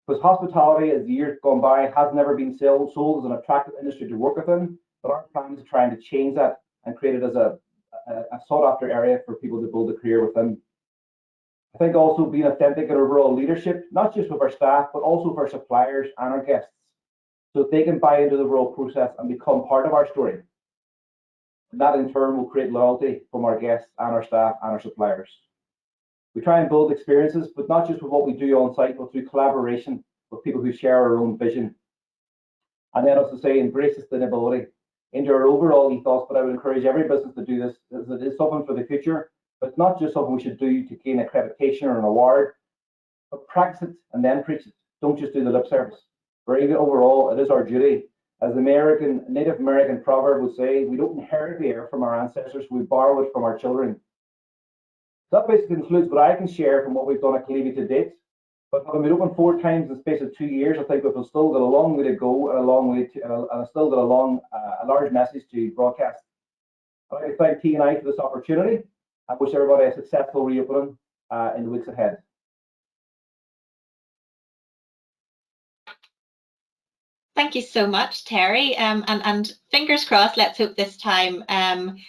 Because hospitality, as the years gone by, has never been sold as an attractive industry to work within, but our plan is trying to change that and create it as a sought after area for people to build a career within. I think also being authentic in overall leadership, not just with our staff, but also with our suppliers and our guests, so that they can buy into the overall process and become part of our story. And that in turn will create loyalty from our guests and our staff and our suppliers. We try and build experiences, but not just with what we do on site, but through collaboration with people who share our own vision. And then, as I say, embrace sustainability into our overall ethos. But I would encourage every business to do this, as it is something for the future. But it's not just something we should do to gain accreditation or an award, but practice it and then preach it. Don't just do the lip service. For even overall, it is our duty. As the Native American proverb would say, we don't inherit the air from our ancestors, we borrow it from our children. So that basically concludes what I can share from what we've done at Cleavy to date. But having been open 4 times in the space of 2 years, I think we've still got a long way to go and and still got a large message to broadcast. I'd like to thank T&I for this opportunity. I wish everybody a successful reopening in the weeks ahead. Thank you so much, Terry. And fingers crossed, let's hope this time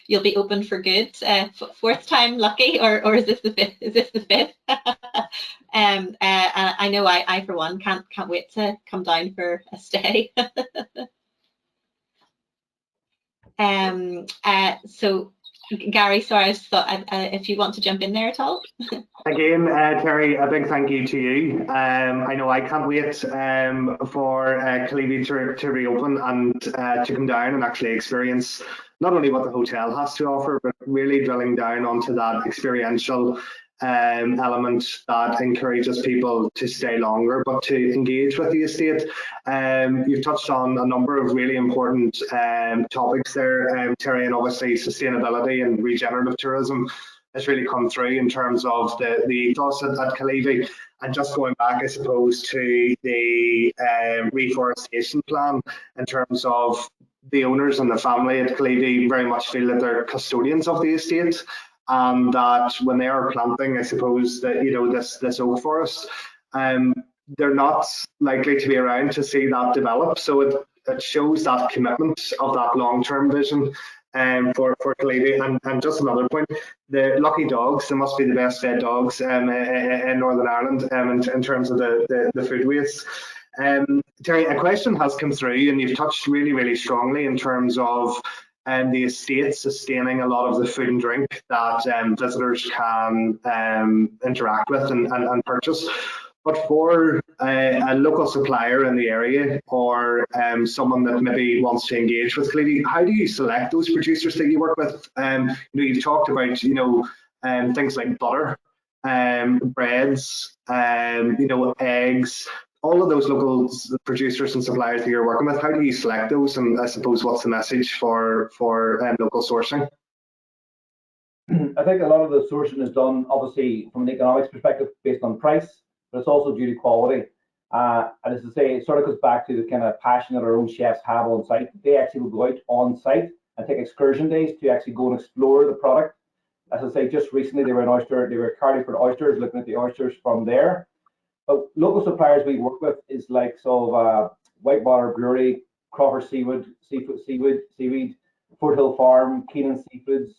you'll be open for good. 4th time lucky, or is this the 5th? Is this the 5th? I know I for one can't wait to come down for a stay. So Gary, sorry, I just thought if you want to jump in there at all. Again, Terry, a big thank you to you. I know I can't wait for Cleavy to reopen and to come down and actually experience not only what the hotel has to offer, but really drilling down onto that experiential element that encourages people to stay longer, but to engage with the estate. You've touched on a number of really important topics there, Terry, and obviously sustainability and regenerative tourism has really come through in terms of the ethos at Cleavy. And just going back, I suppose, to the reforestation plan in terms of the owners and the family at Cleavy very much feel that they're custodians of the estate, and that when they are planting, I suppose that, you know, this oak forest, they're not likely to be around to see that develop. So it shows that commitment of that long-term vision for Cleavy. And just another point, the lucky dogs, they must be the best fed dogs in Northern Ireland in terms of the food waste. Terry, a question has come through, and you've touched really, really strongly in terms of the estate sustaining a lot of the food and drink that visitors can interact with and purchase. But for a local supplier in the area, or someone that maybe wants to engage with Cleavy, how do you select those producers that you work with? You know, you've talked about, you know, things like butter, breads, you know, eggs. All of those local producers and suppliers that you're working with, how do you select those? And I suppose what's the message for local sourcing? I think a lot of the sourcing is done obviously from an economics perspective based on price, but it's also due to quality. And as I say, it sort of goes back to the kind of passion that our own chefs have on site. They actually will go out on site and take excursion days to actually go and explore the product. As I say, just recently they were Carlingford oysters, looking at the oysters from there. But local suppliers we work with is like Whitewater Brewery, Crawford Seaweed, Foothill Farm, Kiln Seafoods,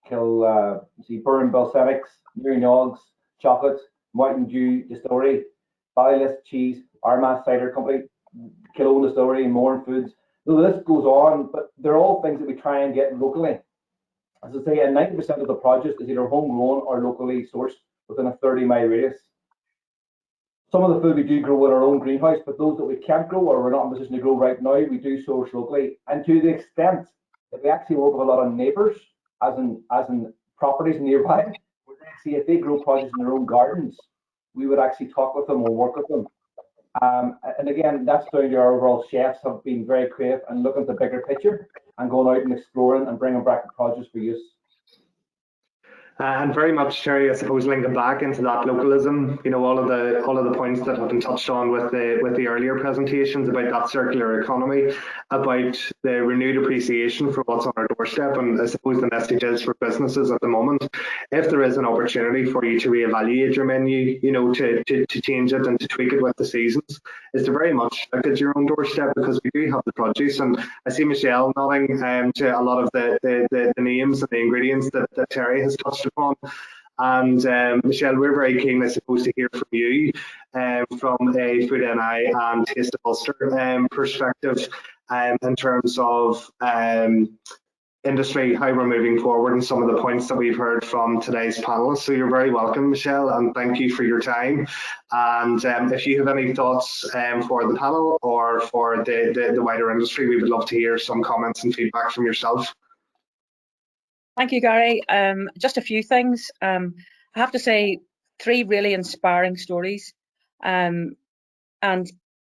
Burn Balsamics, Near Nogs, Chocolate, Mountain Dew Distillery, Ballylist Cheese, Armagh Cider Company, Kiln Distillery, Mourne Foods. The list goes on, but they're all things that we try and get locally. As I say, 90% of the produce is either homegrown or locally sourced within a 30-mile radius. Some of the food we do grow in our own greenhouse, but those that we can't grow or we're not in a position to grow right now, we do source locally. And to the extent that we actually work with a lot of neighbours, as in properties nearby, where actually if they grow produce in their own gardens, we would actually talk with them or work with them. And again, that's down to our overall chefs have been very creative and looking at the bigger picture and going out and exploring and bringing back the produce for use. And very much, Terry, I suppose, linking back into that localism, all of the points that have been touched on with the earlier presentations about that circular economy, about the renewed appreciation for what's on our doorstep. And I suppose the message is for businesses at the moment, if there is an opportunity for you to reevaluate your menu, to change it and to tweak it with the seasons, is to very much look at your own doorstep, because we do have the produce. And I see Michelle nodding to a lot of the names and the ingredients that Terry has touched upon. And Michelle, we're very keen, I suppose, to hear from you from a Food NI and Taste of Ulster perspective in terms of industry, how we're moving forward, and some of the points that we've heard from today's panelists. So you're very welcome, Michelle, and thank you for your time. And if you have any thoughts for the panel or for the wider industry, we would love to hear some comments and feedback from yourself. Thank you, Gary. Just a few things. I have to say, 3 really inspiring stories. And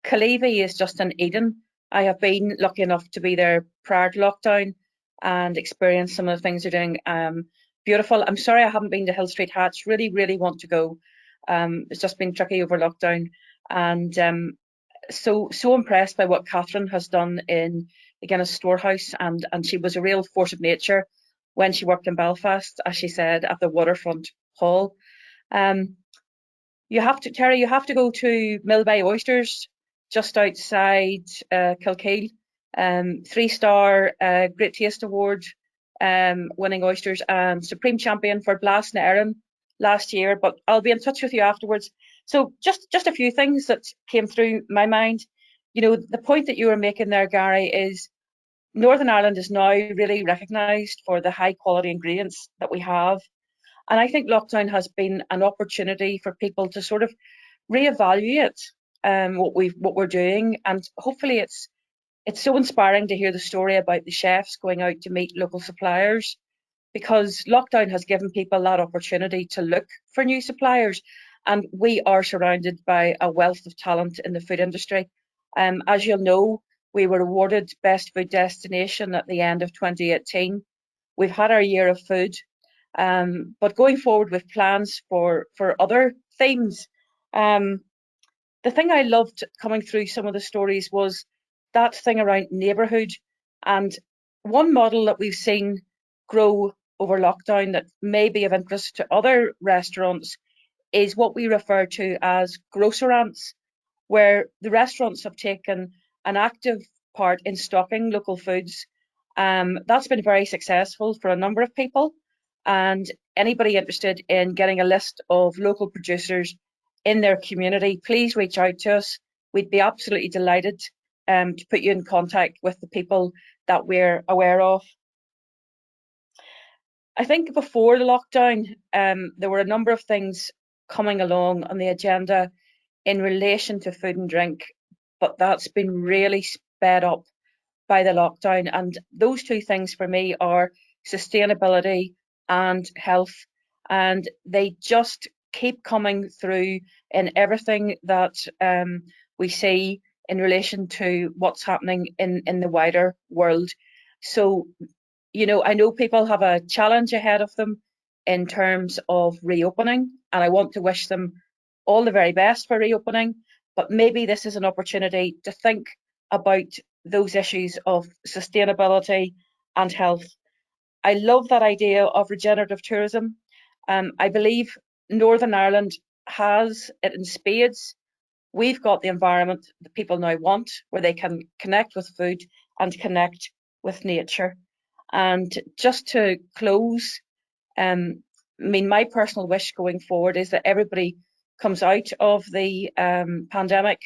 Cleavy is just an Eden. I have been lucky enough to be there prior to lockdown and experience some of the things they're doing. Beautiful. I'm sorry I haven't been to Hill Street Hatch. Really, really want to go. It's just been tricky over lockdown. And so impressed by what Catherine has done in the Guinness Storehouse. And she was a real force of nature when she worked in Belfast, as she said, at the Waterfront Hall. Terry, you have to go to Millbay Oysters, just outside Kiln. 3-star Great Taste Award winning oysters and Supreme Champion for Blas na Éireann last year, but I'll be in touch with you afterwards. So just a few things that came through my mind. The point that you were making there, Gary, is Northern Ireland is now really recognised for the high quality ingredients that we have. And I think lockdown has been an opportunity for people to sort of reevaluate what we're doing. And hopefully it's so inspiring to hear the story about the chefs going out to meet local suppliers, because lockdown has given people that opportunity to look for new suppliers. And we are surrounded by a wealth of talent in the food industry. As you'll know, we were awarded Best Food Destination at the end of 2018. We've had our year of food, but going forward with plans for other themes. The thing I loved coming through some of the stories was that thing around neighbourhood. And one model that we've seen grow over lockdown that may be of interest to other restaurants is what we refer to as grocerants, where the restaurants have taken an active part in stocking local foods. That's been very successful for a number of people, and anybody interested in getting a list of local producers in their community, please reach out to us. We'd be absolutely delighted to put you in contact with the people that we're aware of. I think before the lockdown, there were a number of things coming along on the agenda in relation to food and drink, but that's been really sped up by the lockdown. And those 2 things for me are sustainability and health. And they just keep coming through in everything that we see in relation to what's happening in the wider world. So, I know people have a challenge ahead of them in terms of reopening, and I want to wish them all the very best for reopening, but maybe this is an opportunity to think about those issues of sustainability and health. I love that idea of regenerative tourism. I believe Northern Ireland has it in spades. We've got the environment that people now want, where they can connect with food and connect with nature. And just to close, my personal wish going forward is that everybody comes out of the pandemic,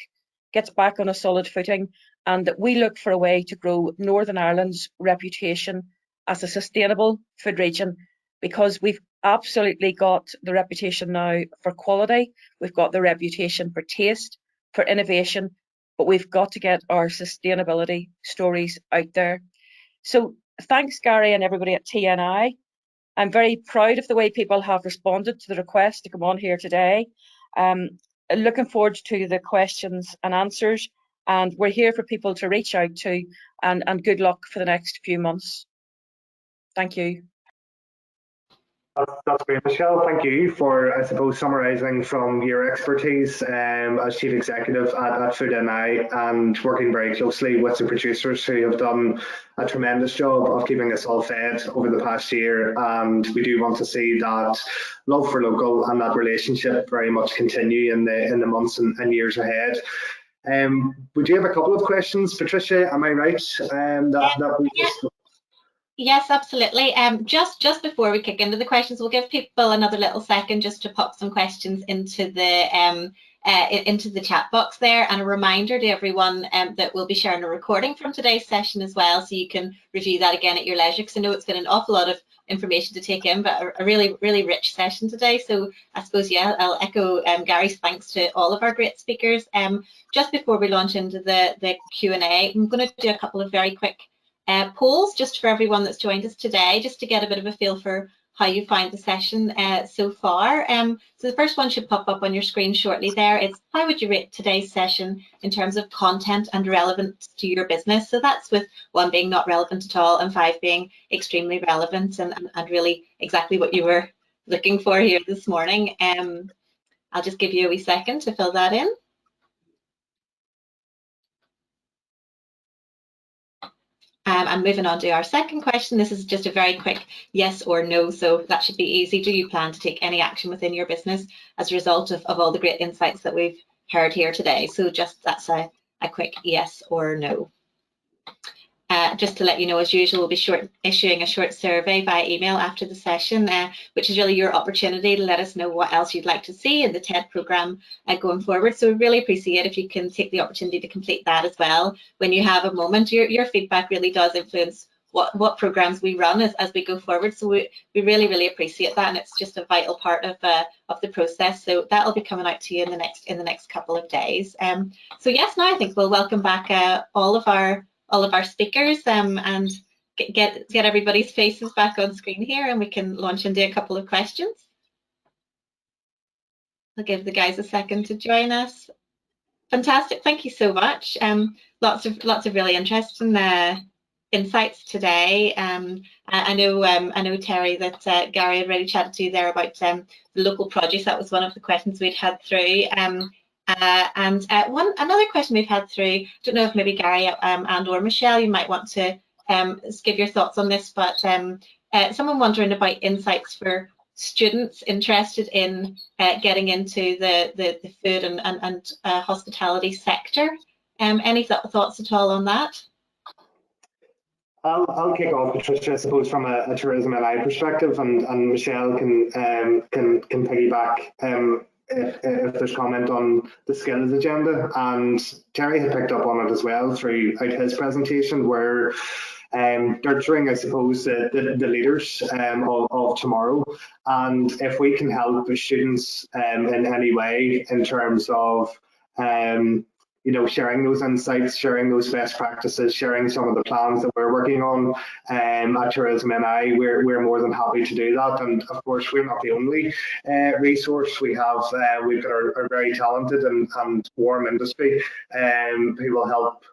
gets back on a solid footing, and that we look for a way to grow Northern Ireland's reputation as a sustainable food region, because we've absolutely got the reputation now for quality, we've got the reputation for taste, for innovation, but we've got to get our sustainability stories out there. So thanks, Gary, and everybody at TNI. I'm very proud of the way people have responded to the request to come on here today. Looking forward to the questions and answers, and we're here for people to reach out to, and good luck for the next few months. Thank you. That's great, Michelle. Thank you for, I suppose, summarising from your expertise as Chief Executive at Food NI and working very closely with the producers who have done a tremendous job of keeping us all fed over the past year. And we do want to see that love for local and that relationship very much continue in the months and years ahead. Would you have a couple of questions, Patricia? Am I right? Yes, absolutely. Just before we kick into the questions, we'll give people another little second just to pop some questions into the chat box there, and a reminder to everyone that we'll be sharing a recording from today's session as well, so you can review that again at your leisure, because I know it's got an awful lot of information to take in, but a really rich session today. So I suppose, yeah, I'll echo Gary's thanks to all of our great speakers. Just before we launch into the Q&A, I'm going to do a couple of very quick polls just for everyone that's joined us today, just to get a bit of a feel for how you find the session so far. So the first one should pop up on your screen shortly there. It's, how would you rate today's session in terms of content and relevance to your business? So that's with 1 being not relevant at all and 5 being extremely relevant and really exactly what you were looking for here this morning. I'll just give you a wee second to fill that in. And moving on to our second question, this is just a very quick yes or no, so that should be easy. Do you plan to take any action within your business as a result of all the great insights that we've heard here today? So just that's a quick yes or no. Just to let you know, as usual, we'll be issuing a short survey via email after the session, which is really your opportunity to let us know what else you'd like to see in the TED programme going forward. So we really appreciate if you can take the opportunity to complete that as well when you have a moment. Your feedback really does influence what programmes we run as we go forward. So we really appreciate that, and it's just a vital part of the process. So that'll be coming out to you in the next couple of days. So yes, now I think we'll welcome back all of our speakers and get everybody's faces back on screen here, and we can launch into a couple of questions. I'll give the guys a second to join us. Fantastic, thank you so much. Lots of really interesting insights today. I know Terry, that Gary had already chatted to you there about the local produce. That was one of the questions we'd had through. Another question we've had through, I don't know if maybe Gary and or Michelle, you might want to give your thoughts on this, but someone wondering about insights for students interested in getting into the food and hospitality sector. Any thoughts at all on that? I'll kick off, Patricia, I suppose, from a tourism NI perspective, and Michelle can piggyback if there's comment on the skills agenda. And Terry had picked up on it as well throughout his presentation, where nurturing, I suppose, the leaders of tomorrow. And if we can help the students in any way in terms of sharing those insights, sharing those best practices, sharing some of the plans that we're working on at Tourism NI, we're more than happy to do that. And of course, we're not the only resource. We've got our very talented and warm industry who will help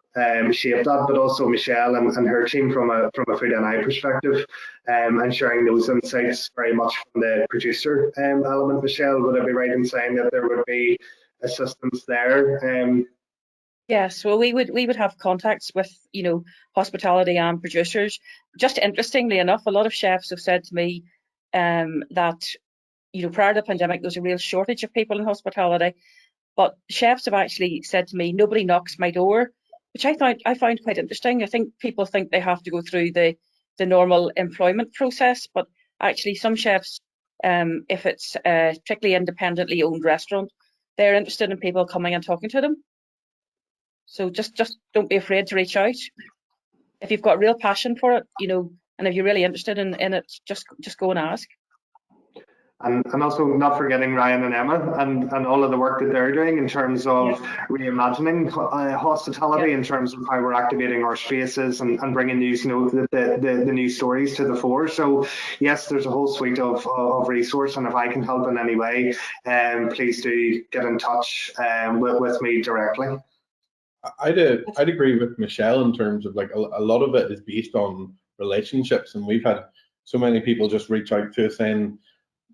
shape that, but also Michelle and her team from a Food NI perspective, and sharing those insights very much from the producer element. Michelle, would I be right in saying that there would be assistance there? Yes, well, we would have contacts with, hospitality and producers. Just interestingly enough, a lot of chefs have said to me that, prior to the pandemic, there was a real shortage of people in hospitality. But chefs have actually said to me, nobody knocks my door, which I find quite interesting. I think people think they have to go through the normal employment process, but actually some chefs, if it's a strictly independently owned restaurant, they're interested in people coming and talking to them. So just don't be afraid to reach out. If you've got real passion for it, and if you're really interested in it, just go and ask. And also not forgetting Ryan and Emma and all of the work that they're doing in terms of reimagining hospitality, in terms of how we're activating our spaces and bringing these, the new stories to the fore. So yes, there's a whole suite of resource, and if I can help in any way, please do get in touch with me directly. I'd agree with Michelle in terms of, like, a lot of it is based on relationships, and we've had so many people just reach out to us saying,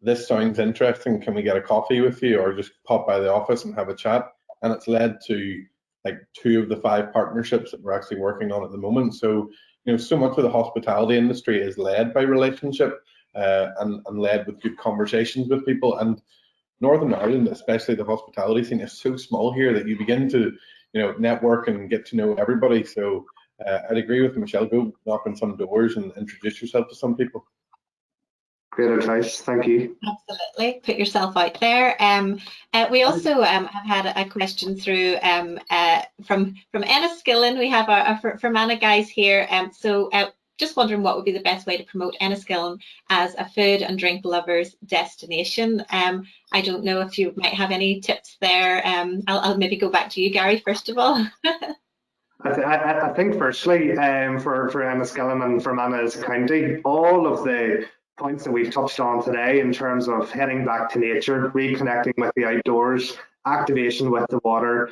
this sounds interesting, can we get a coffee with you, or just pop by the office and have a chat? And it's led to like 2 of the 5 partnerships that we're actually working on at the moment. So, you know, so much of the hospitality industry is led by relationship and led with good conversations with people. And Northern Ireland, especially the hospitality scene, is so small here that you begin to, you know, network and get to know everybody. So I'd agree with Michelle, go knock on some doors and introduce yourself to some people. Great advice, thank you. Absolutely, put yourself out there. We also have had a question through from Ennis, Kiln. We have our Fermanagh guys here. So just wondering what would be the best way to promote Ennis, Kiln as a food and drink lovers destination. I don't know if you might have any tips there. I'll maybe go back to you, Gary, first of all. I think firstly, for Ennis, Kiln and Fermanagh as a county, all of the points that we've touched on today in terms of heading back to nature, reconnecting with the outdoors, activation with the water,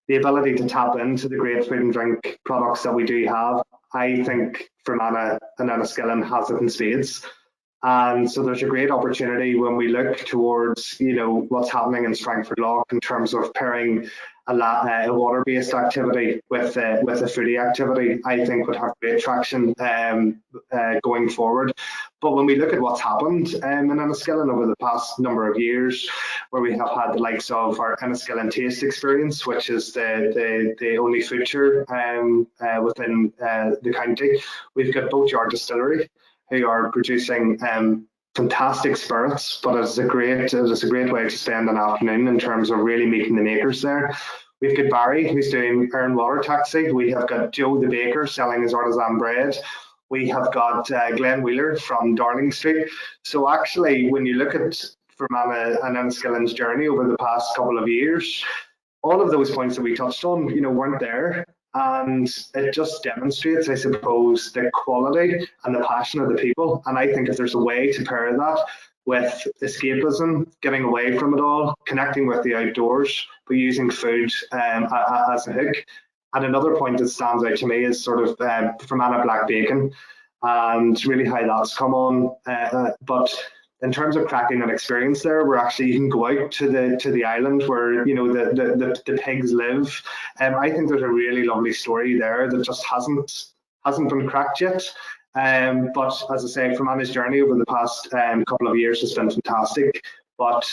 the ability to tap into the great food and drink products that we do have, I think Fermanagh and Ennis, Kiln has it in spades. And so there's a great opportunity when we look towards, you know, what's happening in Strangford Lough in terms of pairing a water-based activity with a foodie activity. I think would have great traction going forward. But when we look at what's happened in Ennis, Kiln over the past number of years, where we have had the likes of our Ennis, Kiln Taste Experience, which is the only feature within the county, we've got Boatyard Distillery, who are producing fantastic spirits, but it's a great way to spend an afternoon in terms of really meeting the makers there. We've got Barry, who's doing air and water taxi. We have got Joe the baker selling his artisan bread. We have got Glenn Wheeler from Darling Street. So actually, when you look at Fermanagh and Ennis, Kiln's journey over the past couple of years, all of those points that we touched on, you know, weren't there. And it just demonstrates, I suppose, the quality and the passion of the people. And I think if there's a way to pair that with escapism, getting away from it all, connecting with the outdoors, but using food as a hook. And another point that stands out to me is sort of Fermanagh Black Bacon and really how that's come on. But in terms of cracking an experience there, where actually you can go out to the island where, you know, the pigs live. I think there's a really lovely story there that just hasn't been cracked yet. But as I say, Fermanagh's journey over the past couple of years has been fantastic. But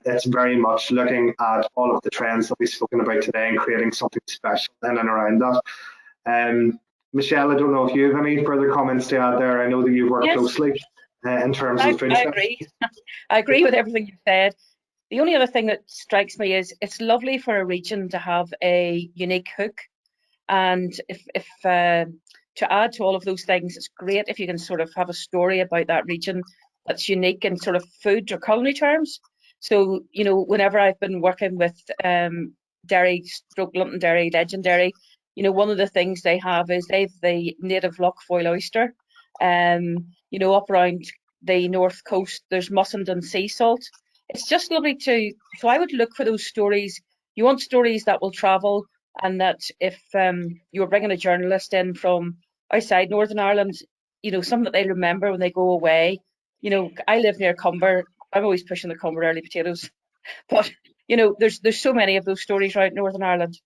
it's very much looking at all of the trends that we've spoken about today and creating something special in and around that. Michelle, I don't know if you have any further comments to add there. I know that you've worked closely in terms of food. I agree. I agree with everything you said. The only other thing that strikes me is it's lovely for a region to have a unique hook, and if to add to all of those things, it's great if you can sort of have a story about that region that's unique in sort of food or culinary terms. So, you know, whenever I've been working with Derry, London Dairy, Legendary, you know, one of the things they have is they've the native loch foil oyster. You know, up around the north coast, there's Mussenden sea salt. It's just lovely to, so I would look for those stories. You want stories that will travel, and that if you're bringing a journalist in from outside Northern Ireland, you know, something that they remember when they go away. You know, I live near Cumber. I'm always pushing the Cumber early potatoes. But, you know, there's so many of those stories around Northern Ireland.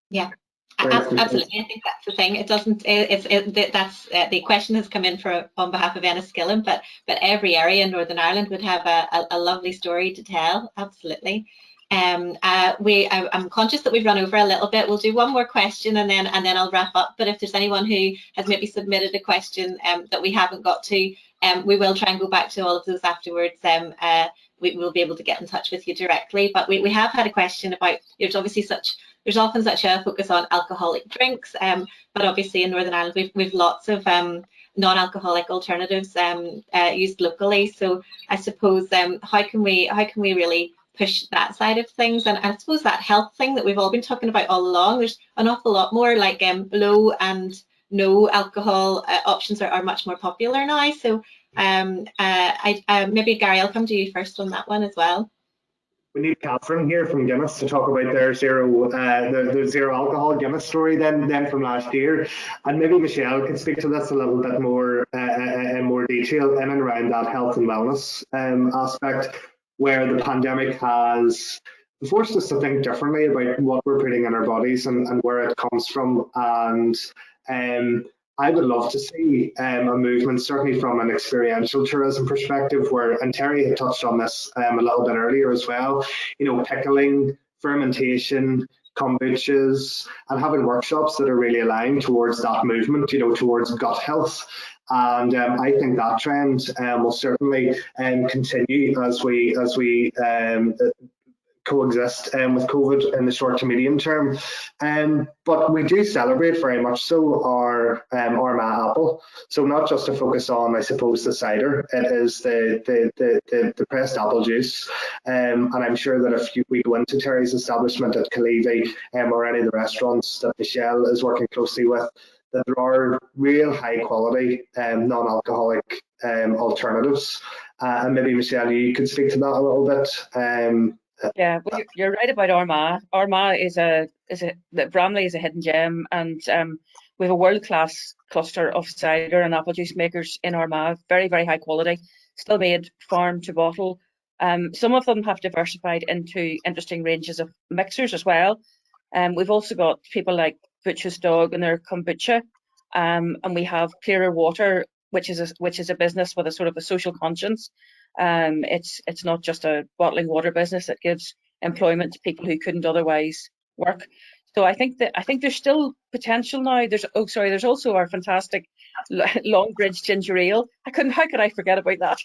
Yeah. Absolutely, I think that's the thing. It doesn't. That's the question has come in on behalf of Ennis, Kiln, but every area in Northern Ireland would have a lovely story to tell. Absolutely. I'm conscious that we've run over a little bit. We'll do one more question and then I'll wrap up. But if there's anyone who has maybe submitted a question that we haven't got to, we will try and go back to all of those afterwards. We will be able to get in touch with you directly. But we have had a question about, there's often such a focus on alcoholic drinks, but obviously in Northern Ireland we've lots of non-alcoholic alternatives used locally. So I suppose how can we really push that side of things? And I suppose that health thing that we've all been talking about all along, there's an awful lot more, like low and no alcohol options are much more popular now. So maybe Gary, I'll come to you first on that one as well. We need Catherine here from Guinness to talk about their the zero alcohol Guinness story then from last year, and maybe Michelle can speak to this a little bit more in more detail in and around that health and wellness aspect, where the pandemic has forced us to think differently about what we're putting in our bodies and where it comes from. And I would love to see a movement, certainly from an experiential tourism perspective, where, and Terry had touched on this a little bit earlier as well, you know, pickling, fermentation, kombuchas, and having workshops that are really aligned towards that movement, you know, towards gut health. And I think that trend will certainly continue as we coexist with COVID in the short to medium term. But we do celebrate very much so our Armagh apple. So not just to focus on, I suppose, the cider, it is the pressed apple juice. And I'm sure that if we go into Terry's establishment at Cleavy or any of the restaurants that Michelle is working closely with, that there are real high quality non-alcoholic alternatives. And maybe Michelle, you could speak to that a little bit. Yeah, well, you're right about Armagh. Armagh Bramley is a hidden gem, and we have a world-class cluster of cider and apple juice makers in Armagh, very, very high quality, still made farm to bottle. Some of them have diversified into interesting ranges of mixers as well. We've also got people like Butcher's Dog and their kombucha, and we have Clearer Water, which is a business with a sort of a social conscience. It's not just a bottling water business that gives employment to people who couldn't otherwise work. So I think there's still potential now. There's also our fantastic Longbridge ginger ale. How could I forget about that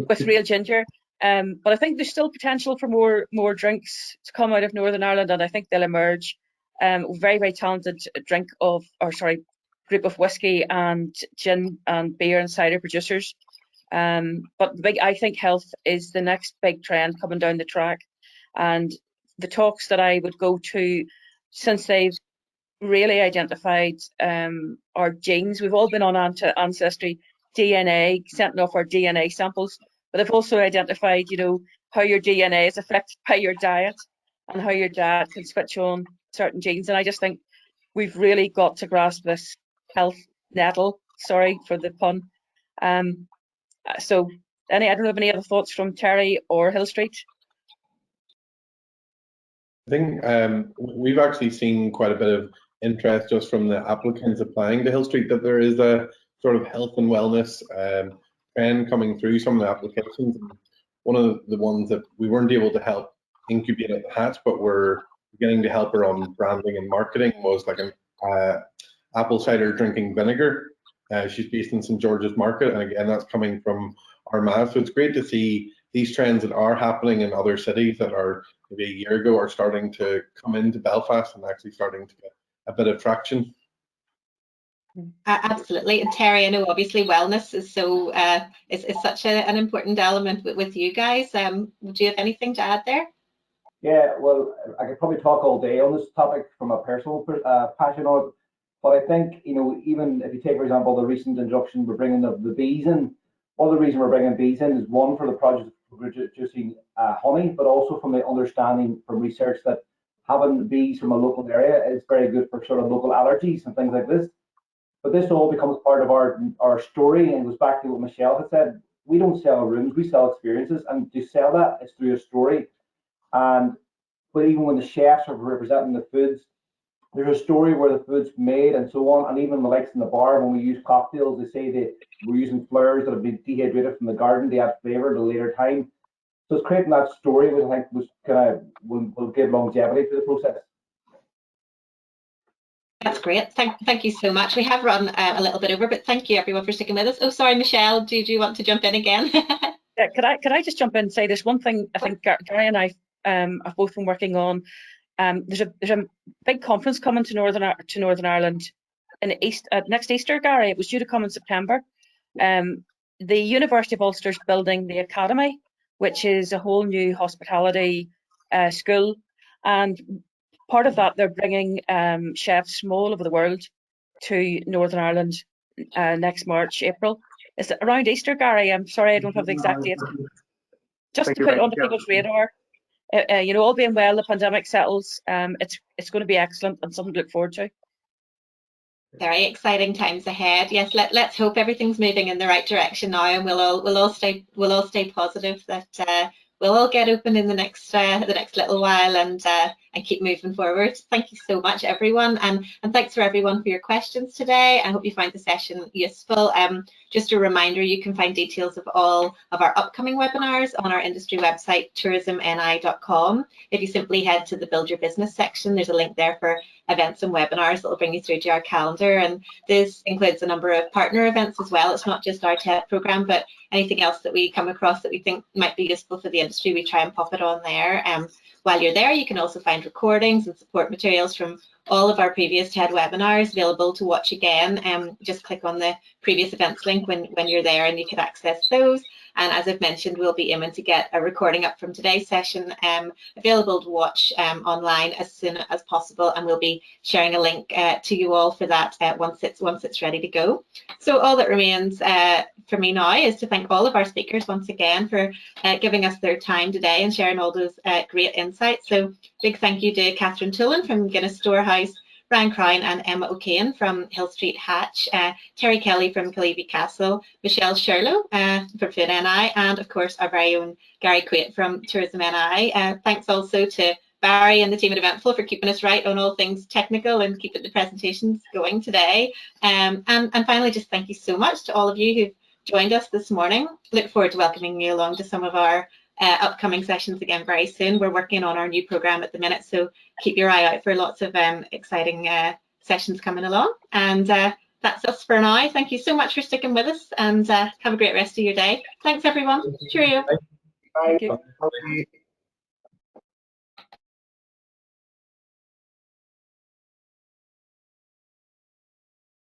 with real ginger? But I think there's still potential for more drinks to come out of Northern Ireland, and I think they'll emerge. Very, very talented group of whiskey and gin and beer and cider producers. But I think health is the next big trend coming down the track, and the talks that I would go to, since they've really identified our genes. We've all been on Ancestry DNA, sending off our DNA samples, but they've also identified, you know, how your DNA is affected by your diet and how your diet can switch on certain genes. And I just think we've really got to grasp this health nettle. Sorry for the pun. So I don't have any other thoughts from Terry or Hill Street. I think we've actually seen quite a bit of interest just from the applicants applying to Hill Street, that there is a sort of health and wellness trend coming through some of the applications. One of the ones that we weren't able to help incubate at the Hatch, but we're beginning to help her on branding and marketing, was like an apple cider drinking vinegar. She's based in St. George's Market, and again, that's coming from Armagh. So it's great to see these trends that are happening in other cities that are maybe a year ago are starting to come into Belfast and actually starting to get a bit of traction. Absolutely. And Terry, I know obviously wellness is so is such an important element with you guys. Would you have anything to add there? Yeah, well, I could probably talk all day on this topic from a personal passion on it. But I think, you know, even if you take, for example, the recent introduction, we're bringing the bees in. One of the reasons we're bringing bees in is, one, for the project of producing honey, but also from the understanding from research that having bees from a local area is very good for sort of local allergies and things like this. But this all becomes part of our story, and goes back to what Michelle had said. We don't sell rooms, we sell experiences, and to sell that is through a story. But even when the chefs are representing the foods, there's a story where the food's made and so on. And even the likes in the bar, when we use cocktails, they say that we're using flowers that have been dehydrated from the garden. They add flavour at a later time. So it's creating that story, which I think will give longevity to the process. That's great. Thank you so much. We have run a little bit over, but thank you everyone for sticking with us. Oh, sorry, Michelle, do you want to jump in again? Yeah, could I just jump in and say there's one thing I think Gary and I have both been working on. There's a big conference coming to Northern Ireland in next Easter, Gary. It was due to come in September. The University of Ulster's building the Academy, which is a whole new hospitality school, and part of that they're bringing chefs from all over the world to Northern Ireland next March, April. Is it around Easter, Gary? I'm sorry, I don't have the exact date. Just to put it onto people's radar. you know, all being well, the pandemic settles. It's going to be excellent and something to look forward to. Very exciting times ahead. Yes, let's hope everything's moving in the right direction now, and we'll all stay positive that we'll all get open in the next little while and keep moving forward. Thank you so much, everyone, and thanks for everyone for your questions today. I hope you find the session useful. Just a reminder, you can find details of all of our upcoming webinars on our industry website, tourismni.com. If you simply head to the Build Your Business section, there's a link there for events and webinars that will bring you through to our calendar. And this includes a number of partner events as well. It's not just our TED program, but anything else that we come across that we think might be useful for the industry, we try and pop it on there. While you're there, you can also find recordings and support materials from all of our previous TED webinars available to watch again. Just click on the previous events link when you're there and you can access those. And as I've mentioned, we'll be aiming to get a recording up from today's session available to watch online as soon as possible, and we'll be sharing a link to you all for that once it's ready to go. So all that remains for me now is to thank all of our speakers once again for giving us their time today and sharing all those great insights. So big thank you to Catherine Chillin from Guinness Storehouse, Brian Crown and Emma O'Kane from Hill Street Hatch, Terry Kelly from Cleavy Castle, Michelle Sherlow from Food NI, and of course our very own Gary Quaid from Tourism NI. Thanks also to Barry and the team at Eventful for keeping us right on all things technical and keeping the presentations going today. And finally, just thank you so much to all of you who've joined us this morning. Look forward to welcoming you along to some of our upcoming sessions again very soon. We're working on our new program at the minute, so keep your eye out for lots of exciting sessions coming along. And that's us for now. Thank you so much for sticking with us, and have a great rest of your day. Thanks, everyone. Cheerio. Bye. Thank you. Bye.